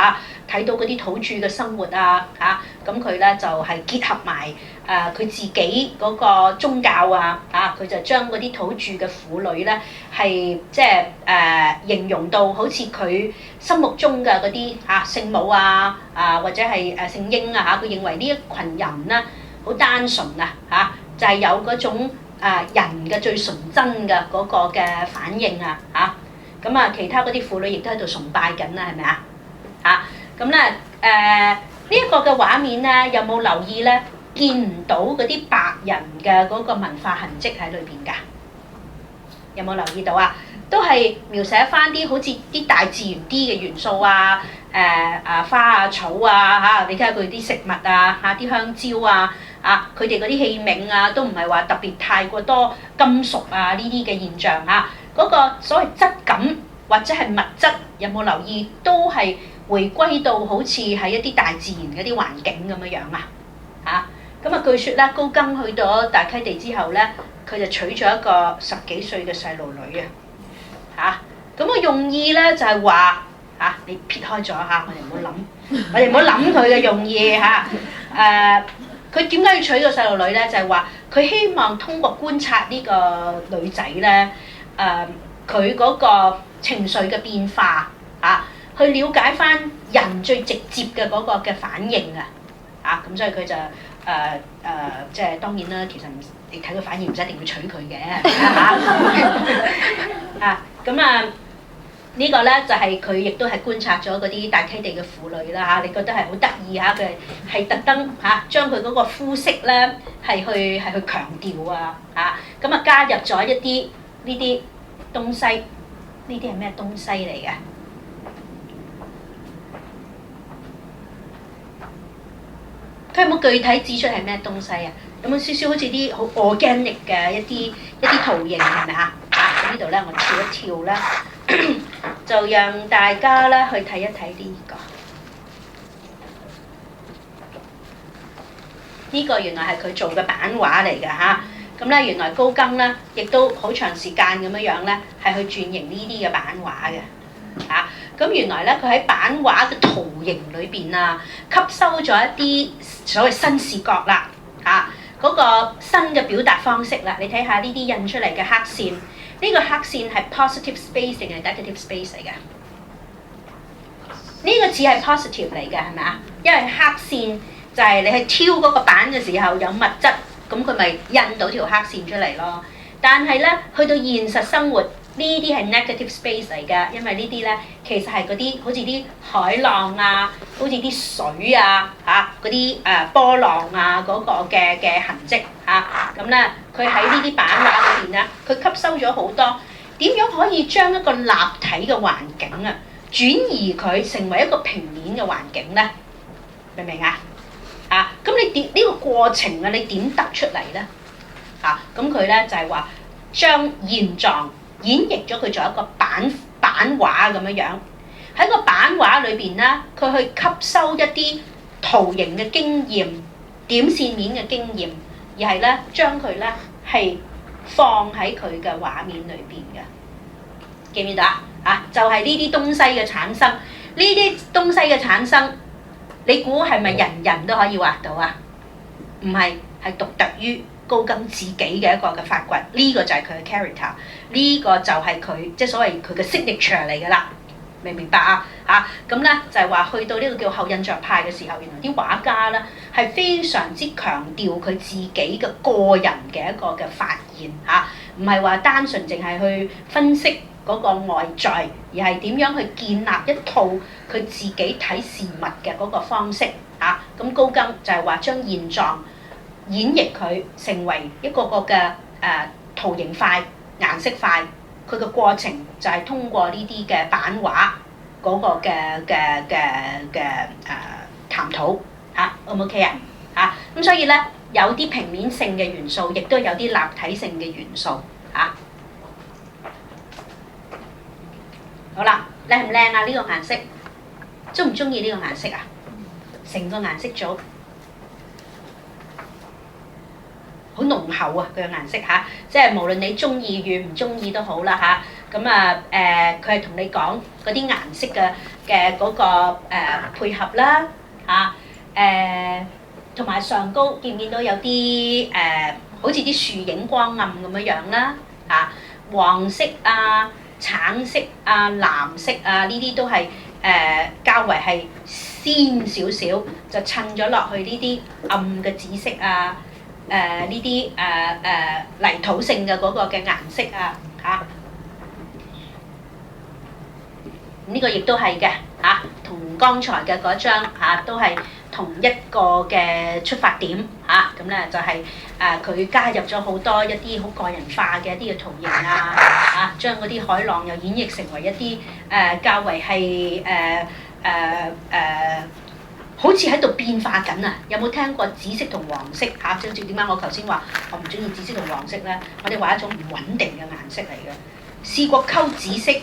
睇到嗰啲土著嘅生活咁佢咧就係結合埋佢自己嗰個宗教佢就將嗰啲土著嘅婦女咧係即係形容到好似佢心目中嘅嗰啲聖母或者係聖嬰佢認為呢一群人咧好單純就係有嗰種人嘅最純真嘅嗰個嘅反應咁其他嗰啲婦女亦都喺度崇拜緊啦，係咪咁咧呢一個嘅畫面咧，有冇留意咧？見唔到嗰啲白人嘅嗰個文化痕跡喺裏邊㗎？有冇留意到啊？都係描寫翻啲好似啲大自然啲嘅元素花草你睇下佢啲食物啲香蕉佢哋嗰啲器皿都唔係話特別太過多金屬呢啲嘅現象嗰個所謂質感或者係物質，有冇留意都係回歸到好似係一啲大自然嗰啲環境咁樣咁據說咧，高更去到大溪地之後咧，佢就娶咗一個10幾歲嘅細路女咁個用意咧就係話你撇開咗我哋唔好諗，我哋唔好諗佢嘅用意佢點解要娶個細路女咧？就係話佢希望通過觀察呢個女仔咧，佢嗰個情緒嘅變化去了解翻人最直接嘅嗰個嘅反應咁所以佢就即係當然啦，其實你睇佢反應唔使一定要娶佢嘅呢個咧就係佢亦都係觀察咗嗰啲大溪地嘅婦女啦你覺得係好得意佢係特登將佢嗰個膚色咧係去強調加入咗一啲呢啲東西，呢啲係咩東西嚟嘅？佢有冇具體指出係咩東西有冇少少好似啲好 organic 嘅一啲圖形係咪呢度咧我跳一跳啦，就讓大家咧去睇一睇呢個。呢個原來係佢做嘅版畫嚟㗎嚇。咁咧原來高更咧亦都好長時間咁樣咧係去轉型呢啲嘅版畫嘅。咁原來咧佢喺版畫嘅圖形裏邊啊，吸收咗一啲所謂新視覺啦，嗰個新嘅表達方式啦。你睇下呢啲印出嚟嘅黑線，呢個黑線係 positive space 定係 negative space 嚟嘅？呢個字係 positive 嚟嘅係咪啊？因為黑線就係你去挑嗰個板嘅時候有物質，咁佢咪印到條黑線出嚟咯。但係咧去到現實生活，呢啲係 negative space 嚟㗎，因為呢啲咧其實係嗰啲好似啲海浪啊，好似啲水啊嗰啲波浪啊嗰個嘅痕跡咁咧佢喺呢啲版畫裏邊咧，佢吸收咗好多點樣可以將一個立體嘅環境啊轉移佢成為一個平面嘅環境咧，明唔明啊？咁你點呢個過程啊？你點得出嚟咧？咁佢咧就係話將現狀演繹咗佢做一個版畫咁樣，喺個版畫裏邊咧，佢去吸收一啲圖形嘅經驗、點線面嘅經驗，而係咧將佢咧係放喺佢嘅畫面裏邊嘅，記唔記得就係呢啲東西嘅產生，呢啲東西嘅產生，你估係咪人人都可以畫到啊？唔係，係獨特於高更自己嘅一個嘅發掘，呢個就係佢嘅 character， 呢個就係佢即係所謂佢嘅 signature 嚟㗎啦，明唔明白啊？咁咧就係話去到呢個叫後印象派嘅時候，原來啲畫家咧係非常之強調佢自己嘅個人嘅一個嘅發現唔係話單純淨係去分析嗰個外在，而係點樣去建立一套佢自己睇事物嘅嗰個方式咁高更就係話將現狀演繹佢成為一個個嘅圖形塊、顏色塊，佢嘅過程就係通過呢啲嘅版畫嗰個嘅談討O 唔 OK 咁所以咧有啲平面性嘅元素，亦都有啲立體性嘅元素好啦，靚唔靚啊？呢個顏色鍾唔鍾意呢個顏色啊？成個顏色組好濃厚啊！佢嘅顏色即係無論你中意與唔中意都好啦咁佢係同你講嗰啲顏色嘅嗰個配合啦同埋上高見唔見到有啲好似啲樹影光暗咁樣啦黃色橙色藍色呢啲都係較為係鮮少少，就襯咗落去呢啲暗嘅紫色呢啲泥土性嘅嗰個嘅顏色呢個亦都係嘅同剛才嘅嗰張都係同一個嘅出發點咁咧就係佢加入咗好多一啲好個人化嘅一啲嘅圖形將嗰啲海浪又演繹成為一啲較為係好似喺度變化緊啊！有冇聽過紫色同黃色正正點解我頭先話我唔中意紫色同黃色咧？我哋話一種唔穩定嘅顏色嚟嘅。試過溝紫色，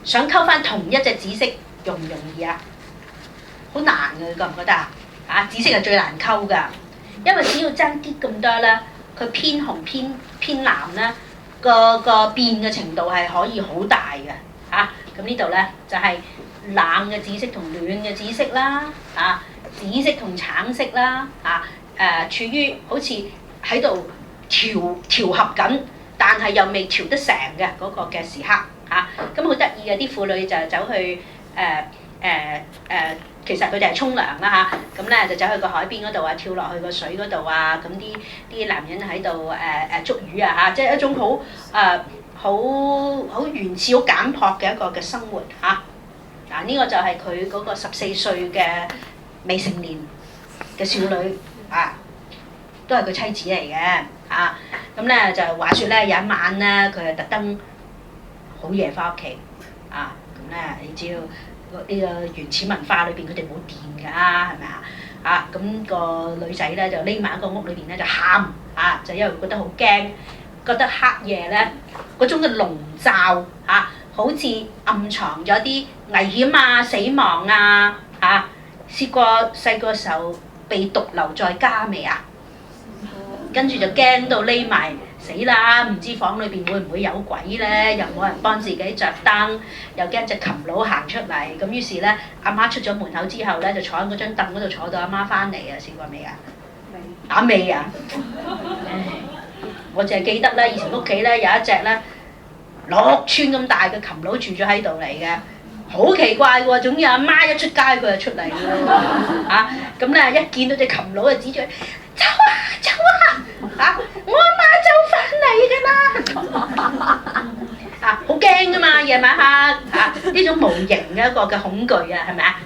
想溝翻同一隻紫色容唔容易啊？好難嘅，你覺唔覺得紫色係最難溝㗎，因為只要爭啲咁多咧，佢偏紅偏藍咧，個變嘅程度係可以好大嘅咁呢度咧就係冷嘅紫色同暖嘅紫色啦紫色同橙色啦處於好似喺度調合緊，但係又未調得成嘅嗰個嘅時刻咁好得意嘅，啲婦女就走去其實佢哋係沖涼啦咁咧就走去個海邊嗰度跳落去個水嗰度咁啲男人喺度捉魚即係一種好原始、好簡樸嘅一個嘅生活呢個就係佢嗰個14歲嘅未成年嘅少女都係佢妻子嚟嘅咁咧就話説咧有一晚咧佢係特登好夜翻屋企咁咧你知道呢個原始文化裏邊佢哋冇電㗎係咪咁個女仔咧就匿埋喺個屋裏邊咧就喊就因為覺得好驚，覺得黑夜咧嗰種嘅籠罩好似暗藏咗啲危險啊、死亡啊嚇。試過細個時候被獨留在家未啊？跟住就驚到匿埋死啦！唔知房裏邊會唔會有鬼咧？又冇人幫自己着燈，又驚隻蠄蟧行出嚟。咁於是咧，阿媽出咗門口之後咧，就坐喺嗰張凳嗰度坐到阿媽翻嚟啊！試過未啊？打未啊？我淨係記得咧，以前屋企咧有一隻咧6寸咁大嘅蠄蟧住咗喺度嚟嘅，好奇怪喎！總之阿媽一出街佢就出嚟喎嚇。咁咧一見到隻蠄蟧就指住佢走啊走啊嚇！我阿媽就翻嚟㗎啦啊！好驚㗎嘛，夜晚黑嚇呢種無形嘅一個嘅恐懼啊，係咪啊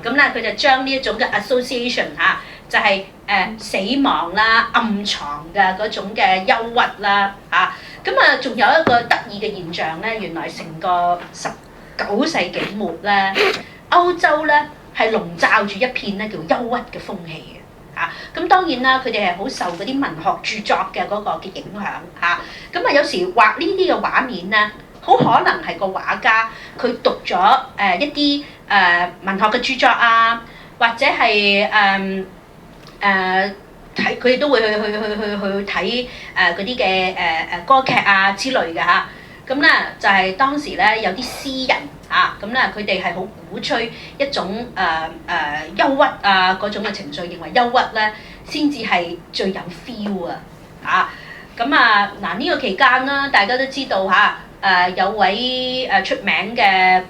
嚇？咁咧佢就將呢一種嘅 association 嚇。就係死亡啦、暗藏嘅嗰種嘅憂鬱啦嚇，咁啊仲有一個得意嘅現象咧，原來成個19世紀末咧，歐洲咧係籠罩住一片咧叫憂鬱嘅風氣嘅嚇。咁當然啦，佢哋係好受嗰啲文學著作嘅嗰個嘅影響嚇。咁啊有時畫呢啲嘅畫面咧，好可能係個畫家佢讀咗一啲文學嘅著作啊，或者係睇佢哋都會去睇嗰啲嘅歌劇啊之類嘅嚇。咁咧就係當時咧有啲詩人嚇，咁咧佢哋係好鼓吹一種憂鬱啊嗰種嘅情緒，認為憂鬱咧先至係最有 feel 啊嚇。咁啊嗱呢個期間啦，大家都知道嚇有位出名嘅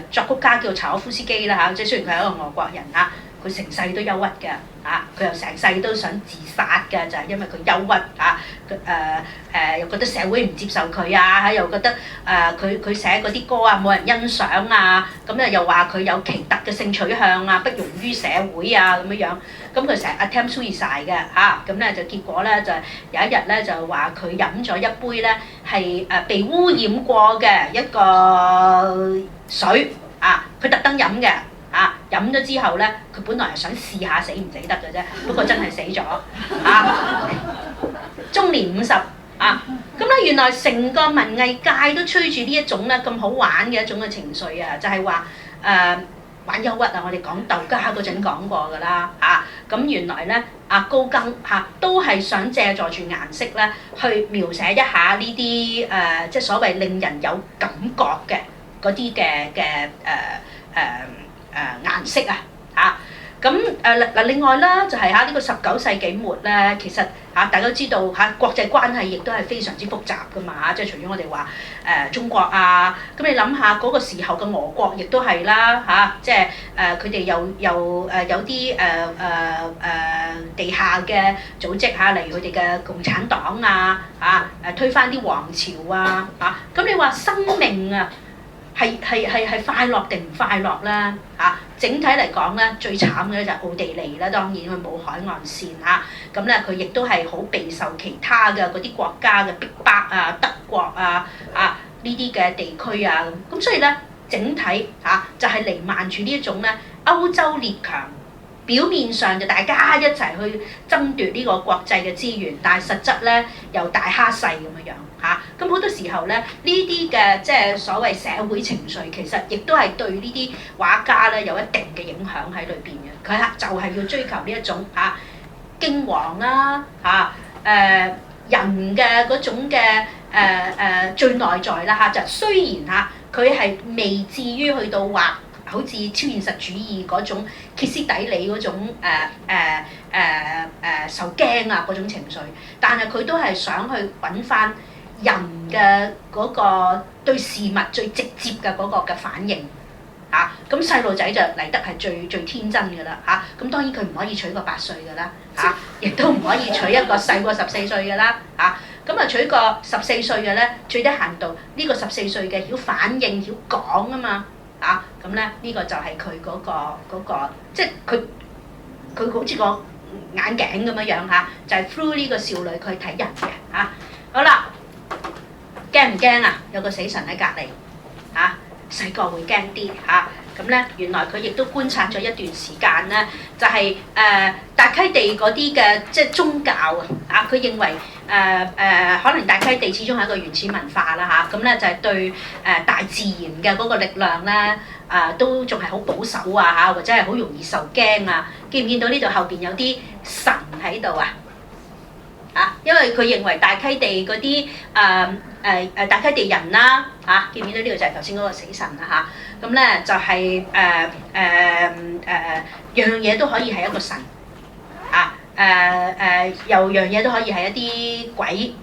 作曲家叫柴可夫斯基啦嚇，即係雖然佢係一個俄國人嚇。佢成世都憂鬱嘅嚇，佢又成世都想自殺嘅，就係因為佢憂鬱嚇，又覺得社會唔接受佢啊，又覺得佢寫嗰啲歌啊冇人欣賞啊，咁又話佢有奇特嘅性取向啊，不容於社會啊咁樣樣，咁佢成日 attempt suicide 嘅嚇，咁咧就結果咧就有一日咧就話佢飲咗一杯咧係被污染過嘅一個水啊，佢特登飲嘅。飲咗之後咧，佢本來係想試下死唔死得嘅啫，不過真係死咗終年50咁咧原來成個文藝界都吹住呢一種咧咁好玩嘅一種嘅情緒啊，就係話玩憂鬱啊！我哋講竇家嗰陣講過㗎啦咁原來咧高更都係想借助住顏色咧去描寫一下呢啲即係所謂令人有感覺嘅嗰啲嘅顏色咁另外啦，就係呢個19世紀末咧，其實大家都知道國際關係亦都係非常之複雜噶嘛即係除咗我哋話中國啊，咁你諗下嗰個時候嘅俄國亦都係啦即係佢哋又有啲地下嘅組織例如佢哋嘅共產黨推翻啲皇朝咁你話生命係快樂定唔快樂咧整體嚟講咧，最慘嘅咧就係奧地利啦，當然佢冇海岸線咁咧佢亦都係好備受其他嘅嗰啲國家嘅逼迫德國呢啲嘅地區咁所以咧整體就係瀰漫住呢一種咧歐洲列強。表面上就大家一齊去爭奪呢個國際嘅資源，但係實質咧又大蝦細咁樣咁好多時候咧，呢啲嘅即係所謂社會情緒，其實亦都係對呢啲畫家咧有一定嘅影響喺裏邊嘅。佢就係要追求呢一種驚惶啦人嘅嗰種嘅最內在啦就雖然佢係未至於去到話。好似超現實主義嗰種歇斯底里嗰種受驚嗰種情緒，但係佢都係想去揾翻人嘅嗰個對事物最直接嘅嗰個嘅反應咁細路仔就嚟得係最天真㗎啦咁當然佢唔可以娶個8歲㗎啦亦都唔可以娶一個細過14歲㗎啦咁娶個14歲嘅咧，最低限度呢個14歲嘅曉反應曉講啊嘛。咁咧呢個就係佢嗰個，即係佢好似個眼鏡咁樣就係 through 呢個少女佢睇人嘅好啦，驚唔驚啊？有個死神喺隔離細個會驚啲咁咧原來佢亦都觀察咗一段時間咧，就係大溪地嗰啲嘅即係宗教啊，佢認為可能大溪地始終係一個原始文化啦嚇，咁咧就係對大自然嘅嗰個力量咧都仲係好保守啊嚇，或者係好容易受驚啊。見唔見到呢度後邊有啲神喺度啊？因為佢認為大溪地嗰啲大溪地人啦見唔見到呢個就係頭先嗰個死神啦咁咧就係樣樣嘢都可以係一個神又樣嘢都可以係一啲鬼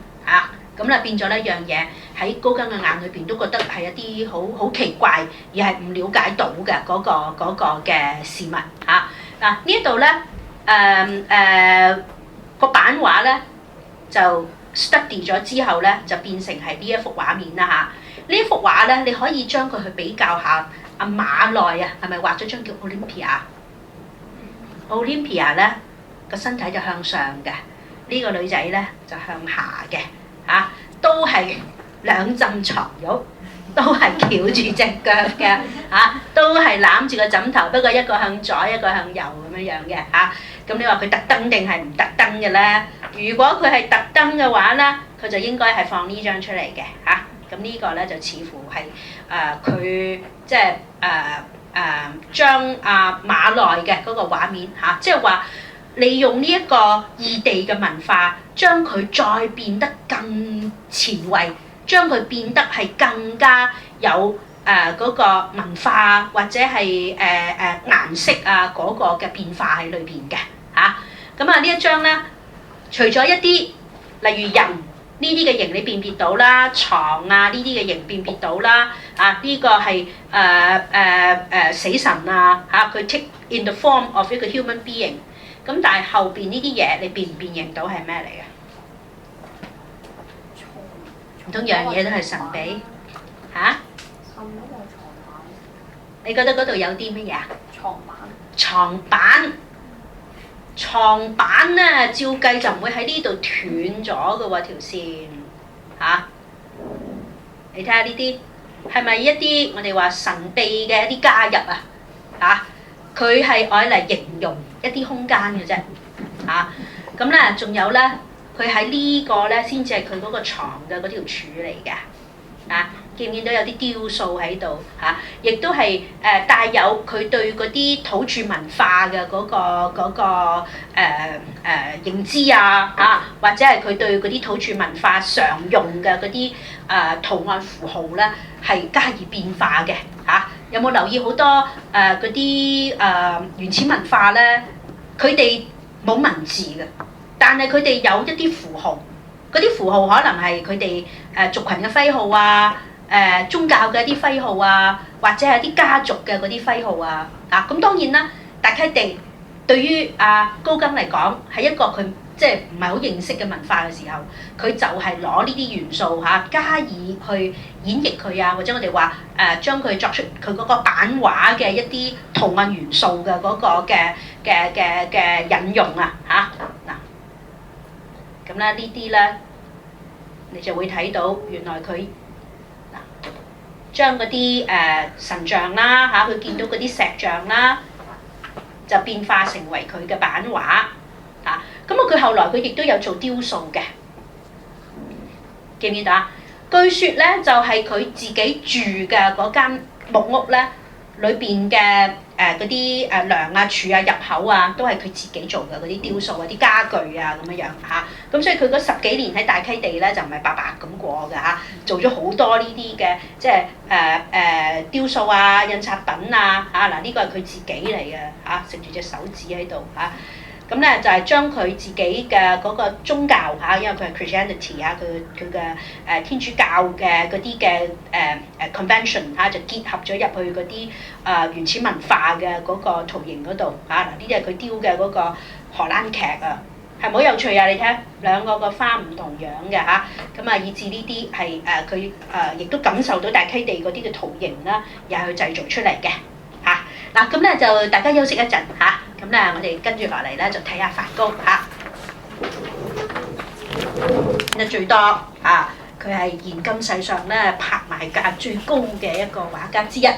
咁咧變咗呢樣嘢喺高更嘅眼裏邊都覺得係一啲好奇怪而係唔了解到嘅嗰個嘅事物嗱呢一度咧個版畫咧就 study 咗之後咧就變成係呢一幅畫面啦呢一幅畫咧你可以將佢去比較下阿馬內係咪畫咗張叫 Olympia 咧個身體就向上嘅，呢個女仔咧就向下嘅都係兩浸床褥，都係翹住隻腳嘅都係攬住個枕頭，不過一個向左一個向右咁樣嘅咁你話佢特登定係唔特登嘅咧？如果佢係特登嘅話咧，佢就應該係放呢張出嚟嘅咁呢個咧就似乎係佢即係將馬內嘅嗰個畫面即係話利用呢一個異地嘅文化，將佢再變得更前衛，將佢變得係更加有嗰個文化或者係顏色嗰個嘅變化喺裏邊嘅咁呢一張咧，除咗一啲例如人呢啲嘅形你辨別到啦，床呢啲嘅形辨別到啦呢個係死神佢 take in the form of 一個 human being。咁但係後邊呢啲嘢你辨唔辨認到係咩嚟嘅？唔通樣嘢都係神秘你覺得嗰度有啲乜嘢床板咧，照計就唔會喺呢度斷咗嘅喎條線你睇下呢啲係咪一啲我哋話神秘嘅一啲加入佢係愛嚟形容一啲空間嘅啫咁咧仲有咧，佢喺呢個咧先至係佢嗰個床嘅嗰條柱嚟嘅見唔見到有啲雕塑喺度亦都係帶有佢對嗰啲土著文化嘅嗰個認知或者係佢對嗰啲土著文化常用嘅嗰啲圖案符號咧係加以變化嘅有冇留意好多嗰啲原始文化咧？佢哋冇文字嘅，但係佢哋有一啲符號，嗰啲符號可能係佢哋族群嘅徽號宗教嘅一啲徽號或者係啲家族嘅嗰啲徽號咁當然啦，大溪地對於高更嚟講係一個佢即係唔係好認識嘅文化嘅時候，佢就係攞呢啲元素加以去演繹佢或者我哋話將佢作出佢嗰個版畫嘅一啲圖案元素嘅嗰個嘅引用嗱咁咧呢啲咧你就會睇到原來佢將嗰啲神像啦佢見到嗰啲石像啦就變化成為佢嘅版畫咁佢後來佢亦都有做雕塑嘅，記唔記得據說咧就係佢自己住嘅嗰間木屋咧，裏邊嘅嗰啲梁柱入口都係佢自己做嘅嗰啲雕塑啲家具咁樣咁所以佢嗰10幾年喺大溪地咧就唔係白白咁過嘅做咗好多呢啲嘅即係雕塑印刷品嗱呢個係佢自己嚟嘅食住隻手指喺度咁咧就係將佢自己嘅嗰個宗教因為佢係 Christianity 佢嘅天主教嘅嗰啲嘅convention 就結合咗入去嗰啲原始文化嘅嗰個圖形嗰度嗱呢啲係佢雕嘅嗰個荷蘭劇係咪好有趣你睇兩個花唔同樣嘅咁以至呢啲係佢亦都感受到大溪地嗰啲嘅圖形啦，又係佢製造出嚟嘅嗱咁咧就大家休息一陣咁咧我哋跟住落嚟咧就睇下梵高最多佢係現今世上咧拍賣價最高嘅一個畫家之一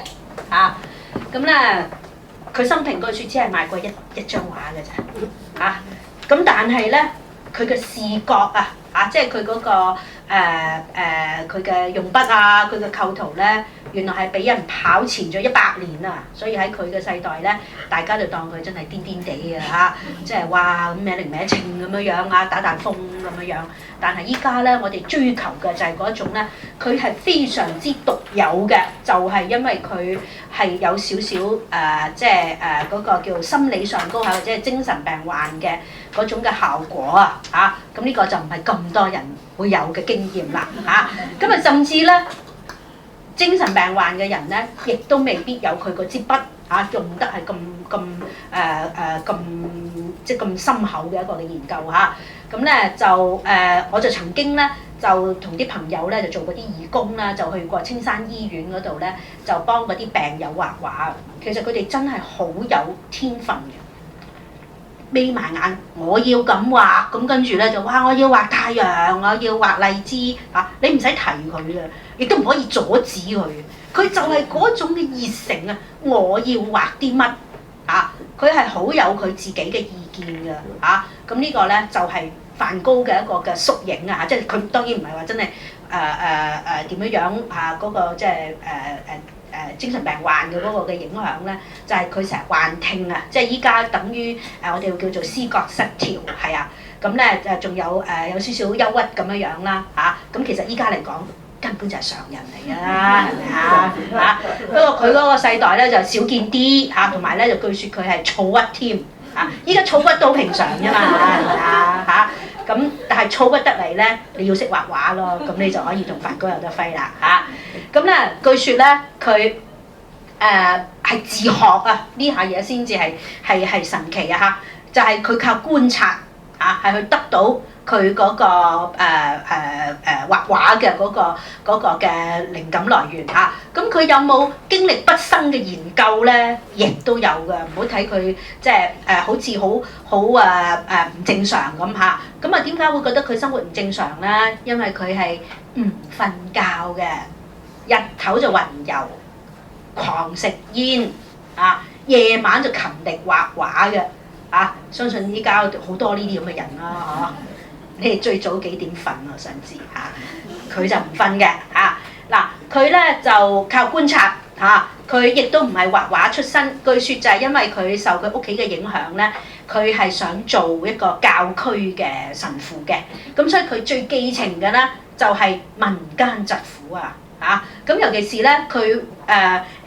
咁咧佢生平據說只係賣過一張畫嘅咋嚇。咁但係咧佢嘅視覺啊即係佢嗰個佢嘅用筆啊，佢嘅構圖咧，原來係俾人跑前咗100年啊！所以喺佢嘅世代咧，大家就當佢真係癲癲地嘅嚇，即係哇咁咩靈咩稱咁樣樣啊，打彈風咁樣樣。但係依家咧，我哋追求嘅就係嗰種咧，佢係非常之獨有嘅，就係因為佢係有少少即係嗰個叫心理上高或者係精神病患嘅嗰種嘅效果啊嚇。咁呢個就唔係咁多人會有嘅經驗啦嚇。咁啊甚至咧，精神病患嘅人咧，亦都未必有佢嗰支筆用得係咁即係咁深厚嘅一個嘅研究嚇。咁咧就我就曾經咧就同啲朋友咧就做嗰啲義工啦，就去過青山醫院嗰度咧，就幫嗰啲病友畫畫。其實佢哋真係好有天分嘅。眯埋眼，我要咁畫，咁跟住咧就哇，我要畫太陽，我要畫荔枝嚇，你唔使提佢嘅，亦都唔可以阻止佢。佢就係嗰種嘅熱誠啊！我要畫啲乜嚇？佢係好有佢自己嘅意見㗎嚇。咁呢個咧就係梵高嘅一個嘅縮影啊！即係佢當然唔係話真係點樣樣嗰個即係精神病患嘅嗰個嘅影響咧，就係佢成日幻聽啊！即係依家等於我哋會叫做思覺失調，係啊。咁咧仲有有少少憂鬱咁樣樣啦嚇。咁其實依家嚟講根本就係常人嚟㗎啦，係咪啊嚇？不過佢嗰個世代咧就少見啲嚇，同埋咧就據說佢係躁鬱添嚇。依家躁鬱都好平常㗎嘛，係咪啊嚇？咁但係躁鬱得嚟咧，你要識畫畫咯，咁你就可以同梵高有得揮啦嚇。咁咧據說咧佢係自學啊，呢下嘢先至係神奇啊嚇！就係佢靠觀察係去得到佢嗰個畫畫嘅嗰個嘅靈感來源嚇。咁佢有冇經歷畢生嘅研究咧？亦都有㗎。唔好睇佢即係好似好唔正常咁嚇。咁啊點解會覺得佢生活唔正常咧？因為佢係唔瞓覺嘅，日頭就雲遊，狂食煙夜晚就勤力畫畫嘅相信依家好多呢啲咁嘅人啦你哋最早幾點瞓我想知佢就唔瞓嘅嗱，佢咧就靠觀察佢亦都唔係畫畫出身，據說就係因為佢受佢屋企嘅影響咧，佢係想做一個教區嘅神父嘅，咁所以佢最寄情嘅咧就係民間疾苦咁尤其是咧佢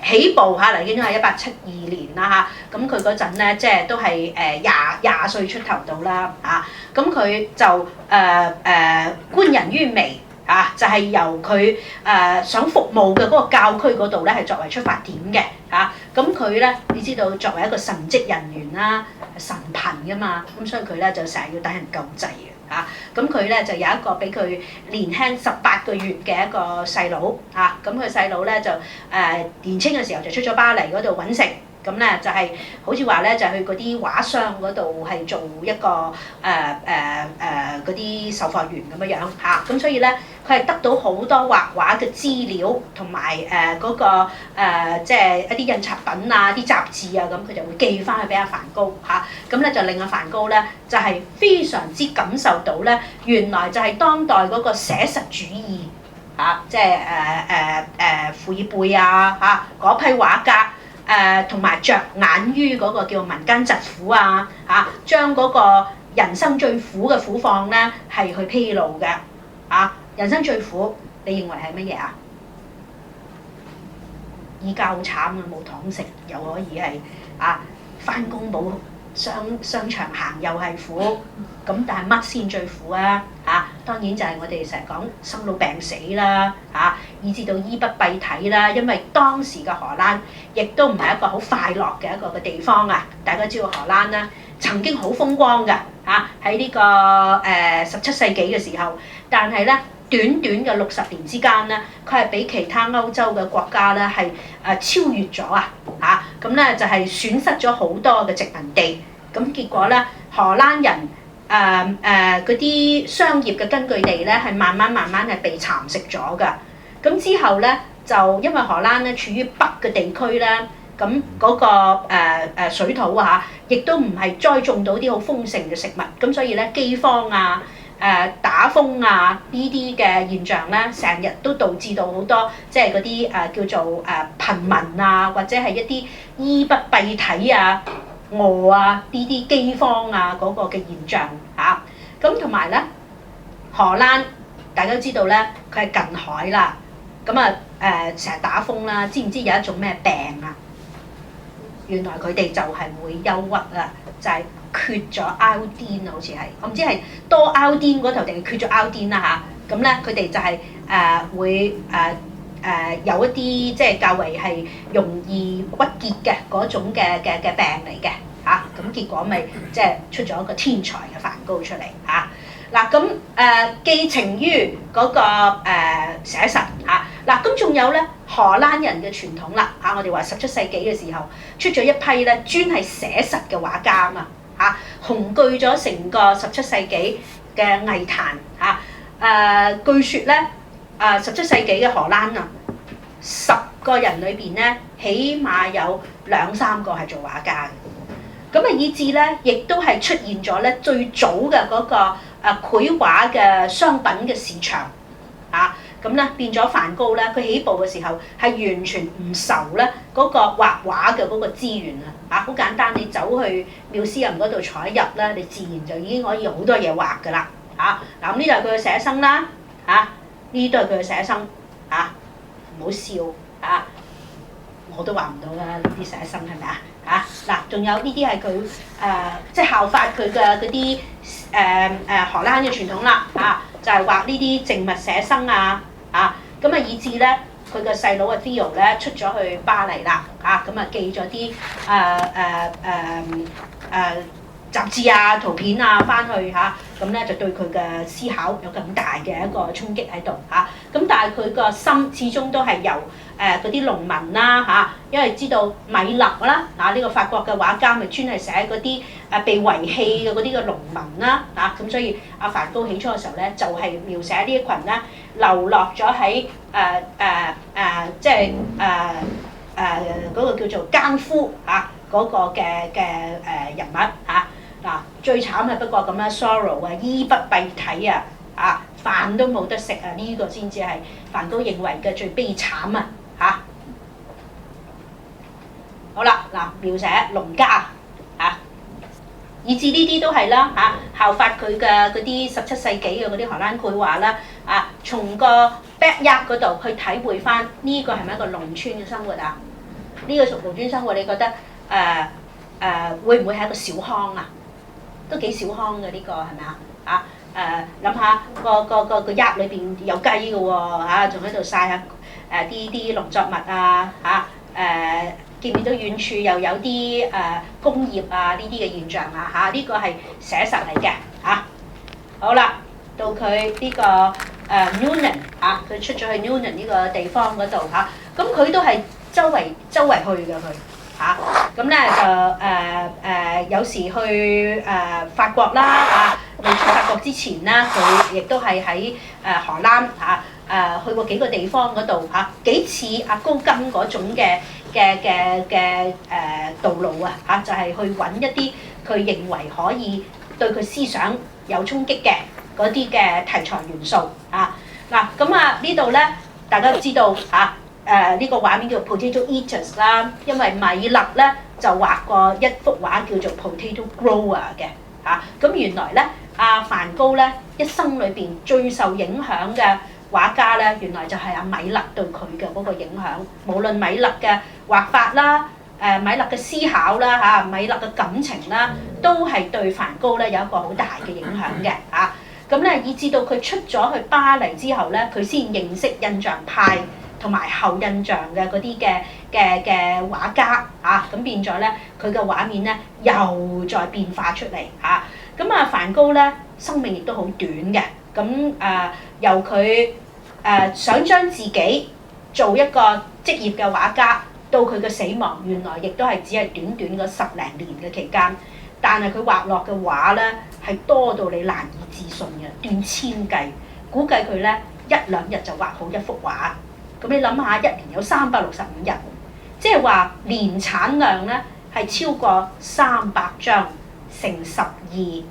起步嚟已經係1872年啦咁佢嗰陣咧即係都係廿歲出頭到啦咁佢就觀人於微就係由佢想服務嘅嗰個教區嗰度咧係作為出發點嘅咁佢咧你知道作為一個神職人員啦，神貧㗎嘛，咁所以佢咧就成日要等人救濟嘅。咁佢咧就有一個比佢年輕18個月嘅一個細佬咁佢細佬咧就年青嘅時候就出咗巴黎嗰度揾食，咁咧就係好似話咧就去嗰啲畫商嗰度係做一個嗰啲售貨員咁樣樣咁所以咧佢係得到好多畫畫嘅資料同埋嗰個即係一啲印刷品啲雜誌咁佢就會寄翻去俾阿梵高咁咧就令阿梵高咧就係非常之感受到咧原來就係當代嗰個寫實主義即係傅爾貝嗰批畫家。同埋着眼於嗰個叫民間疾苦將嗰個人生最苦嘅苦況咧係去披露嘅人生最苦，你認為係乜嘢依家好慘冇糖食，又可以係返工冇商場行又係苦，咁但係乜先最苦當然就係我哋成日講生老病死啦以至到醫不蔽體啦，因為當時嘅荷蘭亦都唔係一個好快樂嘅一個嘅地方大家知道荷蘭啦曾經好風光嘅喺呢個17世紀嘅時候，但係咧短短嘅60年之間咧，佢係比其他歐洲嘅國家咧係超越咗咁咧就係損失咗好多嘅殖民地，咁結果咧荷蘭人嗰啲商業嘅根據地咧係慢慢係被蠶食咗㗎，咁之後咧就因為荷蘭咧處於北嘅地區咧，咁嗰個水土亦都唔係栽種到啲好豐盛嘅食物，咁所以咧饑荒啊、打風啊呢啲嘅現象咧，成日都導致到好多即係嗰啲叫做貧民啊，或者係一啲衣不蔽體啊、餓啊呢啲饑荒啊嗰個嘅現象嚇。咁同埋咧，荷蘭大家都知道咧，佢係近海啦，咁成日打風啦，知唔知有一種咩病啊？原來佢哋就係會憂鬱啊，就係、缺咗 iodine 好似係，我唔知係多 iodine 嗰頭定係缺咗 iodine 啦嚇。咁咧佢哋就係會有一啲即係較為係容易鬱結嘅嗰種嘅病嚟嘅嚇。咁結果咪即係出咗一個天才嘅梵高出嚟嚇。嗱咁寄情於嗰個寫實嚇。嗱咁仲有咧荷蘭人嘅傳統啦嚇。我哋話17世紀嘅時候出咗一批咧專係寫實嘅畫家啊嘛嚇，雄踞咗成個17世紀嘅藝壇嚇。據説咧17世紀嘅荷蘭啊，10個人裏邊咧，起碼有2-3個係做畫家嘅。咁以至咧，亦都係出現咗咧最早嘅嗰個繪畫嘅商品嘅市場嚇。咁咧變咗梵高咧，佢起步嘅時候係完全唔愁咧嗰個畫畫嘅嗰個資源啊！好簡單，你走去妙思人嗰度坐一日咧，你自然就已經可以好多嘢畫㗎啦嚇。嗱咁呢度係佢嘅寫生啦嚇，呢啲都係佢嘅寫生嚇，唔好笑嚇，我都畫唔到啦呢啲寫生係咪啊嚇？嗱，仲有呢啲係佢即係效法佢嘅嗰啲荷蘭嘅傳統啦嚇，就係畫呢啲靜物寫生啊。咁以至咧，佢個細佬嘅 Theo 咧出咗去巴黎啦咁寄咗啲雜誌啊、圖片啊翻去咁咧就對佢嘅思考有更大嘅一個衝擊喺度咁但係佢個心始終都係由嗰啲農民啦因為知道米勒啦呢個法國嘅畫家咪專係寫嗰啲被遺棄嘅嗰啲嘅農民啦咁所以梵高起初嘅時候咧就係描寫呢一群咧流落咗喺即係嗰個叫做奸夫嗰個嘅人物最慘係不過咁啦 ，sorrow 衣不蔽體飯都冇得食呢個先至係梵高認為嘅最悲慘好啦描寫農家以至呢啲都係啦效法佢嘅嗰啲17世紀嘅嗰啲荷蘭繪畫啦從個 backyard 嗰度去體會翻呢個係咪一個農村嘅生活啊？呢個農村生活你覺得會唔會係一個小康啊？都幾小康嘅呢個係咪諗下個鴨裏邊有雞嘅喎仲喺度曬下啲農作物見唔見到遠處又有啲工業呢啲嘅現象呢個係寫實嚟嘅好啦，到佢呢個Newnan 佢出咗去 Newnan 呢個地方嗰度咁佢都係周圍去嘅佢。咁咧就有時去法國啦未出法國之前咧，佢亦都係喺荷蘭去過幾個地方嗰度幾似高更嗰種嘅道路就係去揾一啲佢認為可以對佢思想有衝擊嘅嗰啲嘅題材元素嗱咁呢度咧大家都知道呢個畫面叫做 Potato Eaters 啦，因為米勒咧就畫過一幅畫叫做 Potato Grower 嘅咁原來咧梵高咧一生裏邊最受影響嘅畫家咧，原來就係米勒對佢嘅嗰個影響，無論米勒嘅畫法啦、米勒嘅思考啦米勒嘅感情啦，都係對梵高咧有一個好大嘅影響嘅咁咧以至到佢出咗去巴黎之後咧，佢先認識印象派同埋後印象嘅嗰啲嘅畫家咁變咗咧佢嘅畫面咧又再變化出嚟咁梵高咧生命亦都好短嘅咁由佢想將自己做一個職業嘅畫家，到佢嘅死亡，原來亦都係只係短短嗰10零年嘅期間，但係佢畫落嘅畫咧係多到你難以置信嘅，斷千計，估計佢咧1-2日就畫好一幅畫。咁你諗下，一年有365日，即係話年產量咧係超過300張乘12，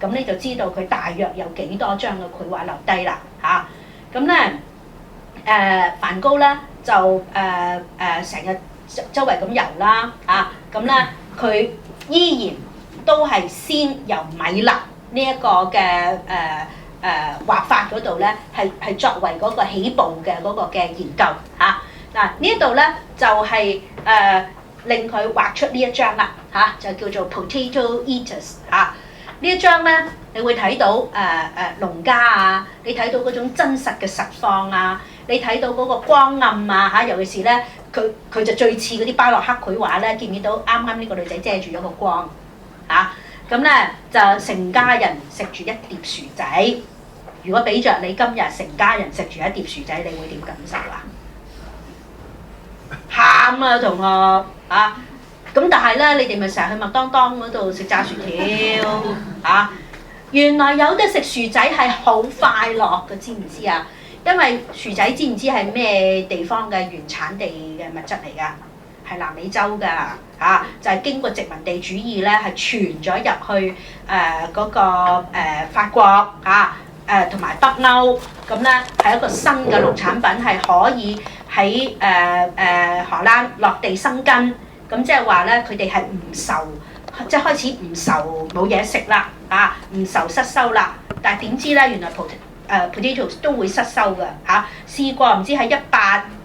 咁你就知道佢大約有幾多張嘅繪畫留低啦嚇。咁咧梵高咧就成日周圍咁遊啦嚇，咁咧佢依然都係先由米勒呢一個嘅畫法嗰度咧係作為嗰個起步嘅嗰個嘅研究嚇。嗱呢一度咧就係令佢畫出呢一張啦嚇，就叫做 Potato Eaters 嚇。呢一張咧你會睇到農家啊，你睇到嗰種真實嘅實況啊，你睇到嗰個光暗啊嚇，尤其是咧佢就最似嗰啲巴洛克繪畫咧，見唔見到啱啱呢個女仔遮住咗個光嚇？咁咧就成家人食住一碟薯仔。如果俾着你今日成家人食住一碟薯仔，你會點感受啊？喊啊同學啊！咁但係咧，你哋咪成日去麥當當嗰度食炸薯條啊？原來有得食薯仔係好快樂嘅，知唔知啊？因為薯仔知唔知係咩地方嘅原產地嘅物質嚟㗎？係南美洲㗎嚇，就係經過殖民地主義咧，係傳咗入去嗰個法國嚇同埋北歐，咁咧係一個新嘅農產品，係可以喺荷蘭落地生根。咁即係話咧，佢哋係唔愁，即係開始唔愁冇嘢食啦嚇，唔愁失收啦。但係點知咧，原來potatoes 都會失收㗎嚇。試過唔知喺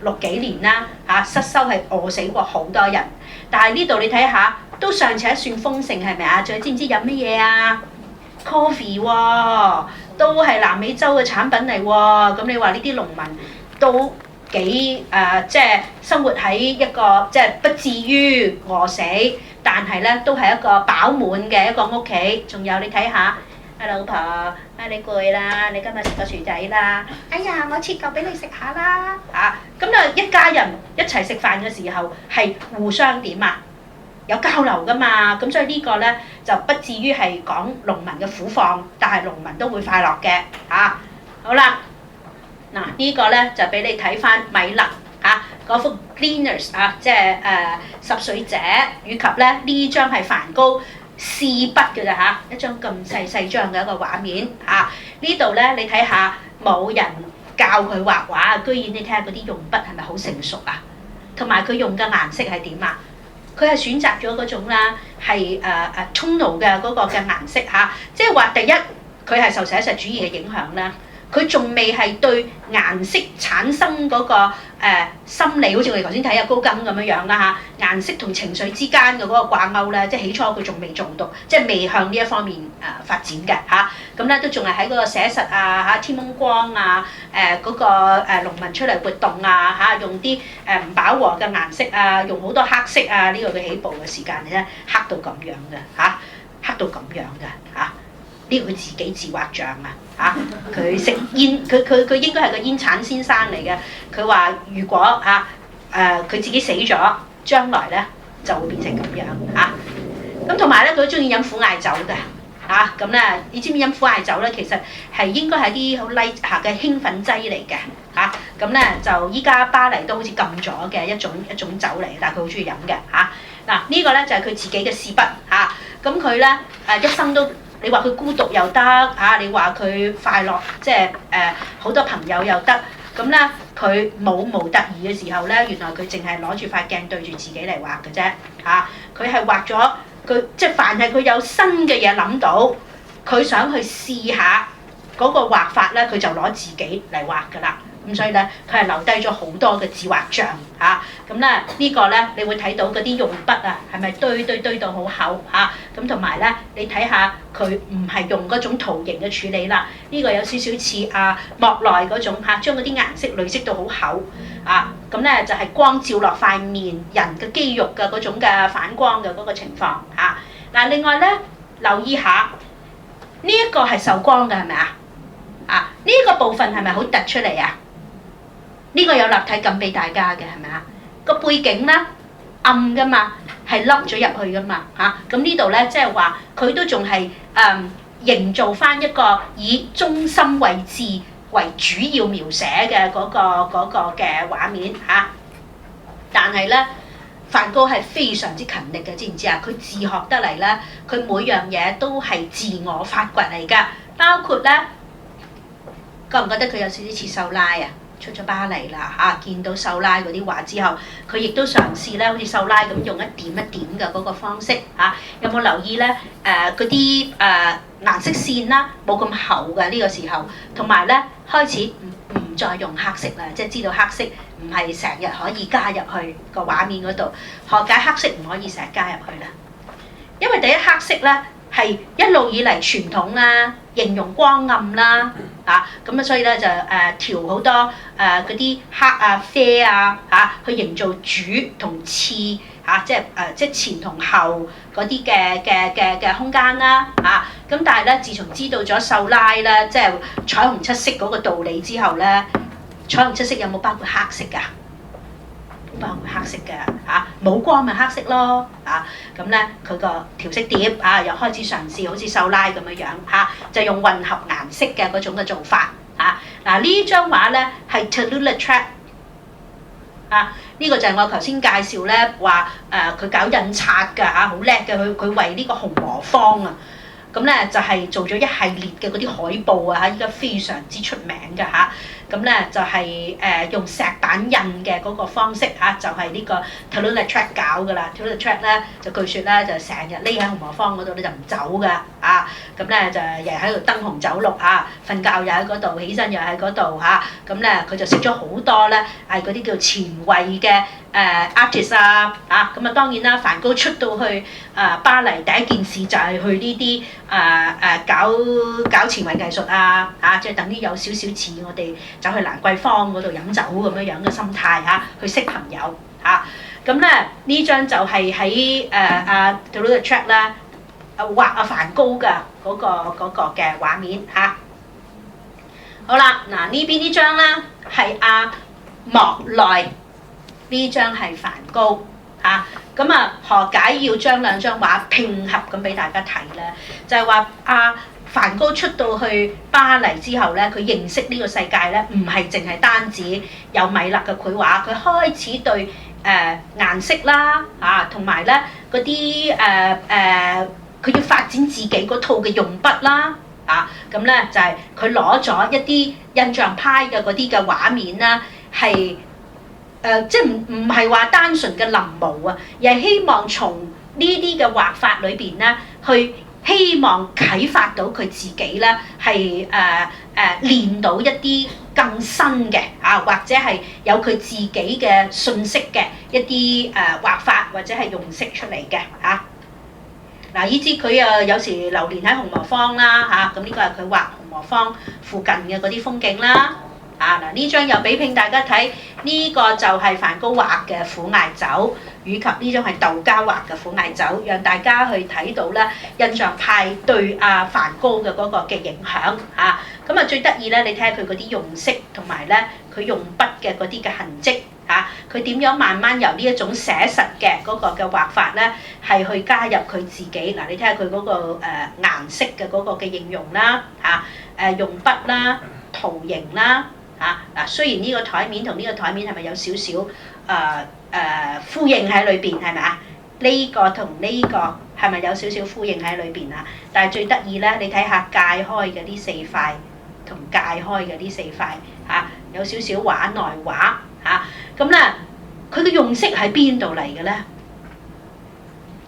1860幾年啦嚇，失收係餓死過好多人。但係呢度你睇下，都尚且算豐盛係咪啊？仲知唔知飲乜嘢啊 ？Coffee 喎，都係南美洲嘅產品嚟喎。咁你話呢啲農民都幾即係生活喺一個即係不至於餓死，但係咧都係一個飽滿嘅一個屋企。仲有你睇下，阿老婆，你攰啦，你今日食個薯仔啦。哎呀，我切嚿俾你食下啦嚇。咁啊，一家人一齊食飯嘅時候係互相點啊？有交流㗎嘛。咁所以呢個咧就不至於係講農民嘅苦況，但係農民都會快樂嘅嚇。好啦。嗱呢個咧就俾你睇翻米勒嚇嗰幅 Gleaners 啊，即係拾穗者，以及咧呢張係梵高試筆嘅咋嚇，一張咁細張嘅一個畫面嚇。呢度咧你睇下冇人教佢畫畫，居然你睇下嗰啲用筆係咪好成熟啊？同埋佢用嘅顏色係點啊？佢係選擇咗嗰種啦，係tonal 嘅嗰個嘅顏色嚇，即係話第一佢係受寫實主義嘅影響啦。佢仲未係對顏色產生嗰個心理，好似我哋頭先睇阿高更咁樣樣啦嚇，顏色同情緒之間嘅嗰個掛鈎咧，即係起初佢仲未做到，即係未向呢一方面發展嘅嚇。咁咧都仲係喺嗰個寫實啊嚇，天空光啊嗰個農民出嚟活動啊嚇，用啲唔飽和嘅顏色啊，用好多黑色啊，呢個佢起步嘅時間咧黑到咁樣嘅嚇，黑到咁樣嘅嚇。呢個佢自己自畫像啊嚇，佢食煙，佢應該係個煙鏟先生嚟嘅。佢話如果佢自己死咗，將來咧就會變成咁樣嚇。咁同埋咧，佢都中意飲苦艾酒嘅嚇。咁咧，你知唔知飲苦艾酒咧？其實係應該係啲好 light 嚇嘅興奮劑嚟嘅嚇。咁咧就依家巴黎都好似禁咗嘅一種酒嚟，但係佢好中意飲嘅嚇。嗱呢個咧就係佢自己嘅試筆嚇。咁佢咧一生都。你話佢孤獨又得嚇，你話佢快樂，即係好多朋友又得。咁咧佢冇模特兒嘅時候咧，原來佢淨係攞住塊鏡對住自己嚟畫嘅啫嚇。佢係畫咗佢，即係凡係佢有新嘅嘢諗到，佢想去試下嗰個畫法咧，佢就攞自己嚟畫㗎啦。咁所以咧，佢係留低咗好多嘅自畫像嚇。咁咧呢個咧，你會睇到嗰啲用筆啊，係咪堆到好厚嚇？咁同埋咧，你睇下佢唔係用嗰種圖形嘅處理啦。呢個有少少似莫奈嗰種嚇，將嗰啲顏色累積到好厚啊。咁咧就係光照落塊面人嘅肌肉嘅嗰種嘅反光嘅嗰個情況嚇。嗱，另外咧留意下呢一個係受光嘅係咪啊？啊，呢個部分係咪好突出嚟啊？呢個有立體感俾大家嘅係咪啊？個背景咧暗㗎嘛，係凹咗入去㗎嘛嚇。咁呢度咧即係話佢都仲係營造翻一個以中心位置為主要描寫嘅嗰個嘅畫面嚇。但係咧梵高係非常之勤力嘅，知唔知啊？佢自學得嚟咧，佢每樣嘢都係自我發掘嚟㗎，包括咧，覺唔覺得佢有少少似秀拉啊？出咗巴黎啦嚇，見到秀拉嗰啲畫之後，佢亦都嘗試咧，好似秀拉咁用一點一點嘅嗰個方式嚇。有冇留意咧？嗰啲顏色線啦，冇咁厚嘅呢個時候，同埋咧開始唔再用黑色啦，即係知道黑色唔係成日可以加入去個畫面嗰度。何解黑色唔可以成日加入去咧？因為第一黑色咧係一路以嚟傳統啦，形容光暗啦。咁所以咧就調好多嗰啲黑啊、啡啊去營造主同次即係前同後嗰啲嘅空間啦咁但係咧，自從知道咗秀拉咧，即係彩虹七色嗰個道理之後咧，彩虹七色有冇包括黑色㗎？包括黑色嘅冇光咪黑色咯咁咧佢個調色碟又開始嘗試好似秀拉咁樣就用混合顏色嘅嗰種嘅做法嗱呢張畫咧係 Toulouse-Lautrec 呢個就係我頭先介紹咧話佢搞印刷㗎好叻嘅佢為呢個紅磨坊咁咧就係做咗一系列嘅嗰啲海報依家非常之出名嘅咁咧就係用石板印嘅嗰個方式就係呢個 Toulouse-Lautrec 搞㗎啦。Toulouse-Lautrec 咧就據說咧就成日匿喺紅磨坊嗰度咧就唔走㗎咁咧就日日喺度燈紅酒綠瞓覺又喺嗰度，起身又喺嗰度咁咧佢就識咗好多咧係嗰啲叫前衛嘅artist 咁當然啦，梵高出到去巴黎第一件事就係去呢啲搞前衛藝術即係等於有少少似我哋走去蘭桂坊嗰度飲酒咁樣嘅心態去識朋友咁咧呢張就係喺Toulouse-Lautrec 咧畫梵高嘅嗰個嘅畫面好啦，嗱呢邊呢張咧係莫奈，呢張係梵高咁何解要將兩張畫拼合咁俾大家睇咧？就係話梵高出到去巴黎之後咧，佢認識呢個世界咧，唔係淨係單止有米勒嘅繪畫，佢開始對顏色啦同埋咧嗰啲佢要發展自己嗰套嘅用筆啦咁咧就係佢攞咗一啲印象派嘅嗰啲嘅畫面啦，係即係唔係話單純嘅臨摹而係希望從呢啲嘅畫法裏邊咧去。希望啟發到佢自己咧，係練到一啲更新嘅或者係有佢自己嘅信息嘅一啲畫法或者係用色出嚟嘅嗱，以至佢有時流連喺紅磨坊啦咁呢個係佢畫紅磨坊附近嘅嗰啲風景啦嗱呢張又比拼大家睇，呢個就係梵高畫嘅苦艾酒，以及呢張係竇加畫嘅苦艾酒，讓大家去睇到咧印象派對梵高嘅嗰個嘅影響咁最得意咧，你睇下佢嗰啲用色同埋咧佢用筆嘅嗰啲嘅痕跡佢點樣慢慢由呢一種寫實嘅嗰個嘅畫法咧，係去加入佢自己嗱，你睇下佢嗰個顏色嘅嗰個嘅應用啦用筆啦、圖形啦。雖然呢個台面同呢個台面係咪有少少呼應喺裏邊係咪呢個同呢個係咪有少少呼應喺裏邊但係最得意咧，你睇下界開嘅呢四塊同界開嘅呢四塊有少少畫內畫咁咧，佢嘅用色喺邊度嚟嘅咧？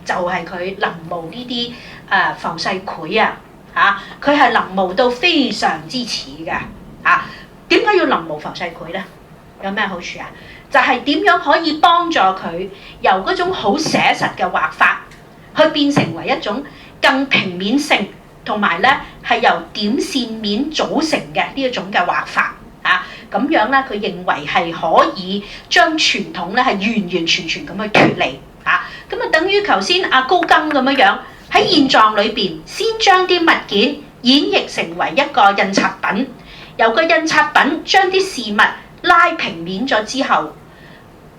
就係佢臨摹呢啲浮世繪佢係臨摹到非常之似㗎點解要臨摹浮世繪咧？有咩好處就係點樣可以幫助佢由嗰種好寫實嘅畫法，去變成為一種更平面性，同埋咧係由點線面組成嘅呢一種嘅畫法咁樣咧，佢認為係可以將傳統咧係完完全全咁去脫離咁等於頭先高更咁樣喺現狀裏邊，先將啲物件演繹成為一個印刷品。由個印刷品將啲事物拉平面咗之後，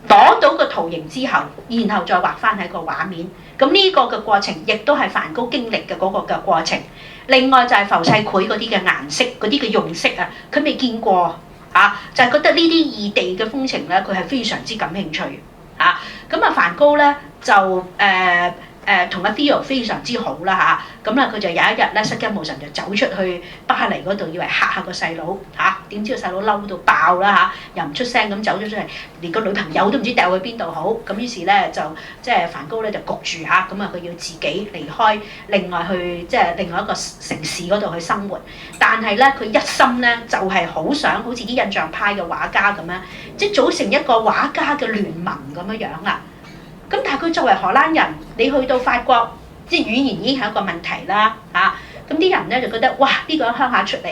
攞到個圖形之後，然後再畫翻喺個畫面。咁呢個嘅過程，亦都係梵高經歷嘅嗰個嘅過程。另外就係浮世繪嗰啲嘅顏色、嗰啲嘅用色佢未見過就係覺得呢啲異地嘅風情咧，佢係非常之感興趣嚇。咁啊，梵高咧就同阿 Theo 非常之好啦嚇，咁咧佢就有一日咧失驚無神就走出去巴黎嗰度，以為嚇下個細佬嚇，點知個細佬嬲到爆啦嚇，又唔出聲咁走咗出嚟，連個女朋友都唔知掉去邊度好，咁於是咧就即係梵高咧就焗住嚇，咁啊佢要自己離開，另外去即係另外一個城市嗰度去生活，但係咧佢一心咧就係好想好似啲印象派嘅畫家咁樣，即係組成一個畫家嘅聯盟咁樣樣啊！咁但係佢作為荷蘭人，你去到法國，即係語言已經係一個問題啦嚇。咁啲人咧就覺得哇，呢個鄉下出嚟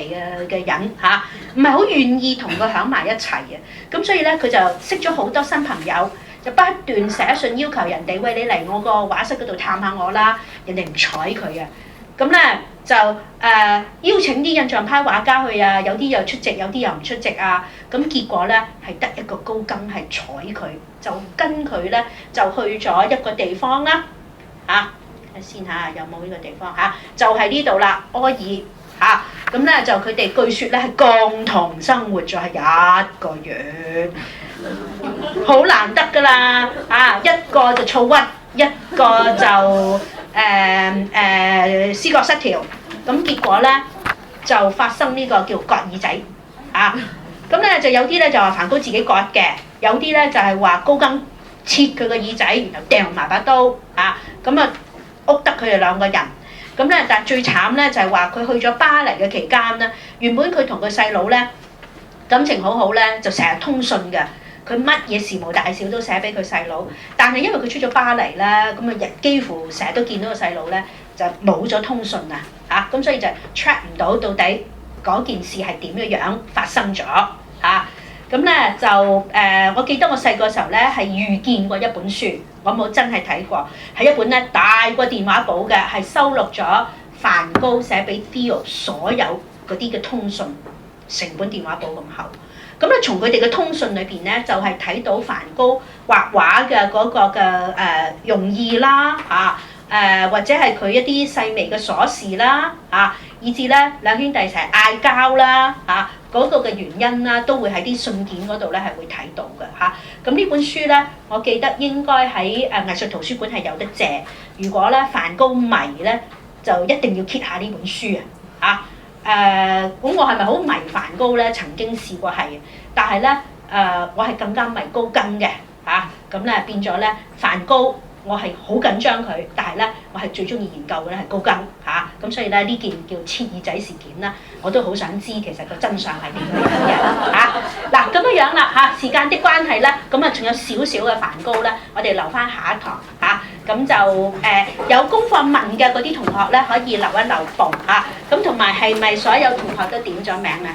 嘅人嚇，唔係好願意同佢響埋一齊嘅。咁所以咧佢就識咗好多新朋友，就不斷寫信要求人哋，喂，你嚟我個畫室嗰度探下我啦。人哋唔睬佢啊。咁咧就邀請啲印象派畫家去啊，有啲又出席，有啲又唔出席啊。咁結果咧係得一個高更係睬佢，就跟佢咧就去咗一個地方啦嚇。睇先嚇，有冇呢個地方嚇？就係呢度啦，柯爾嚇。咁咧就佢哋據説咧係共同生活咗係一個月，好難得㗎啦嚇！一個就躁鬱，一個就思覺失調。咁結果咧就發生呢個叫割耳仔啊！咁咧就有啲咧就話梵高自己割嘅，有啲咧就係話高更切佢個耳仔，然後掟埋把刀啊！咁啊屋得佢哋兩個人。咁咧但係最慘咧就係話佢去咗巴黎嘅期間咧，原本佢同佢細佬咧感情好好咧，就成日通訊嘅。佢乜嘢事無大小都寫俾佢細佬，但係因為佢出咗巴黎啦，咁啊幾乎成日都見到個細佬咧，就冇咗通訊啊嚇，咁所以就 track 唔到到底嗰件事係點樣發生咗嚇。咁咧就我記得我細個時候咧係遇見過一本書，我冇真係睇過，係一本咧大過電話簿嘅，係收錄咗梵高寫俾 Theo 所有嗰啲嘅通訊，成本電話簿咁厚。咁咧從佢哋嘅通訊裏邊咧，就係睇到梵高畫畫嘅嗰個嘅用意啦嚇，或者係佢一啲細微嘅瑣事啦嚇，以至咧兩兄弟成日嗌交啦嚇，嗰個嘅原因啦，都會喺啲信件嗰度咧係會睇到嘅嚇。咁呢本書咧，我記得應該喺藝術圖書館係有得借。如果咧梵高迷咧，就一定要揭下呢本書啊嚇。咁我係咪好迷梵高咧？曾經試過係，但係咧我係更加迷高更嘅嚇。咁咧變咗咧梵高，我係好緊張佢，但係咧我係最中意研究嘅咧係高更嚇。咁所以咧呢件叫切耳仔事件啦，我都好想知其實個真相係點樣嘅嚇。嗱咁樣啦嚇，時間的關係咧，咁啊仲有少少嘅梵高咧，我哋留翻下一堂嚇。咁就有功課問嘅嗰啲同學咧，可以留一留步嚇。咁同埋係咪所有同學都點咗名啊？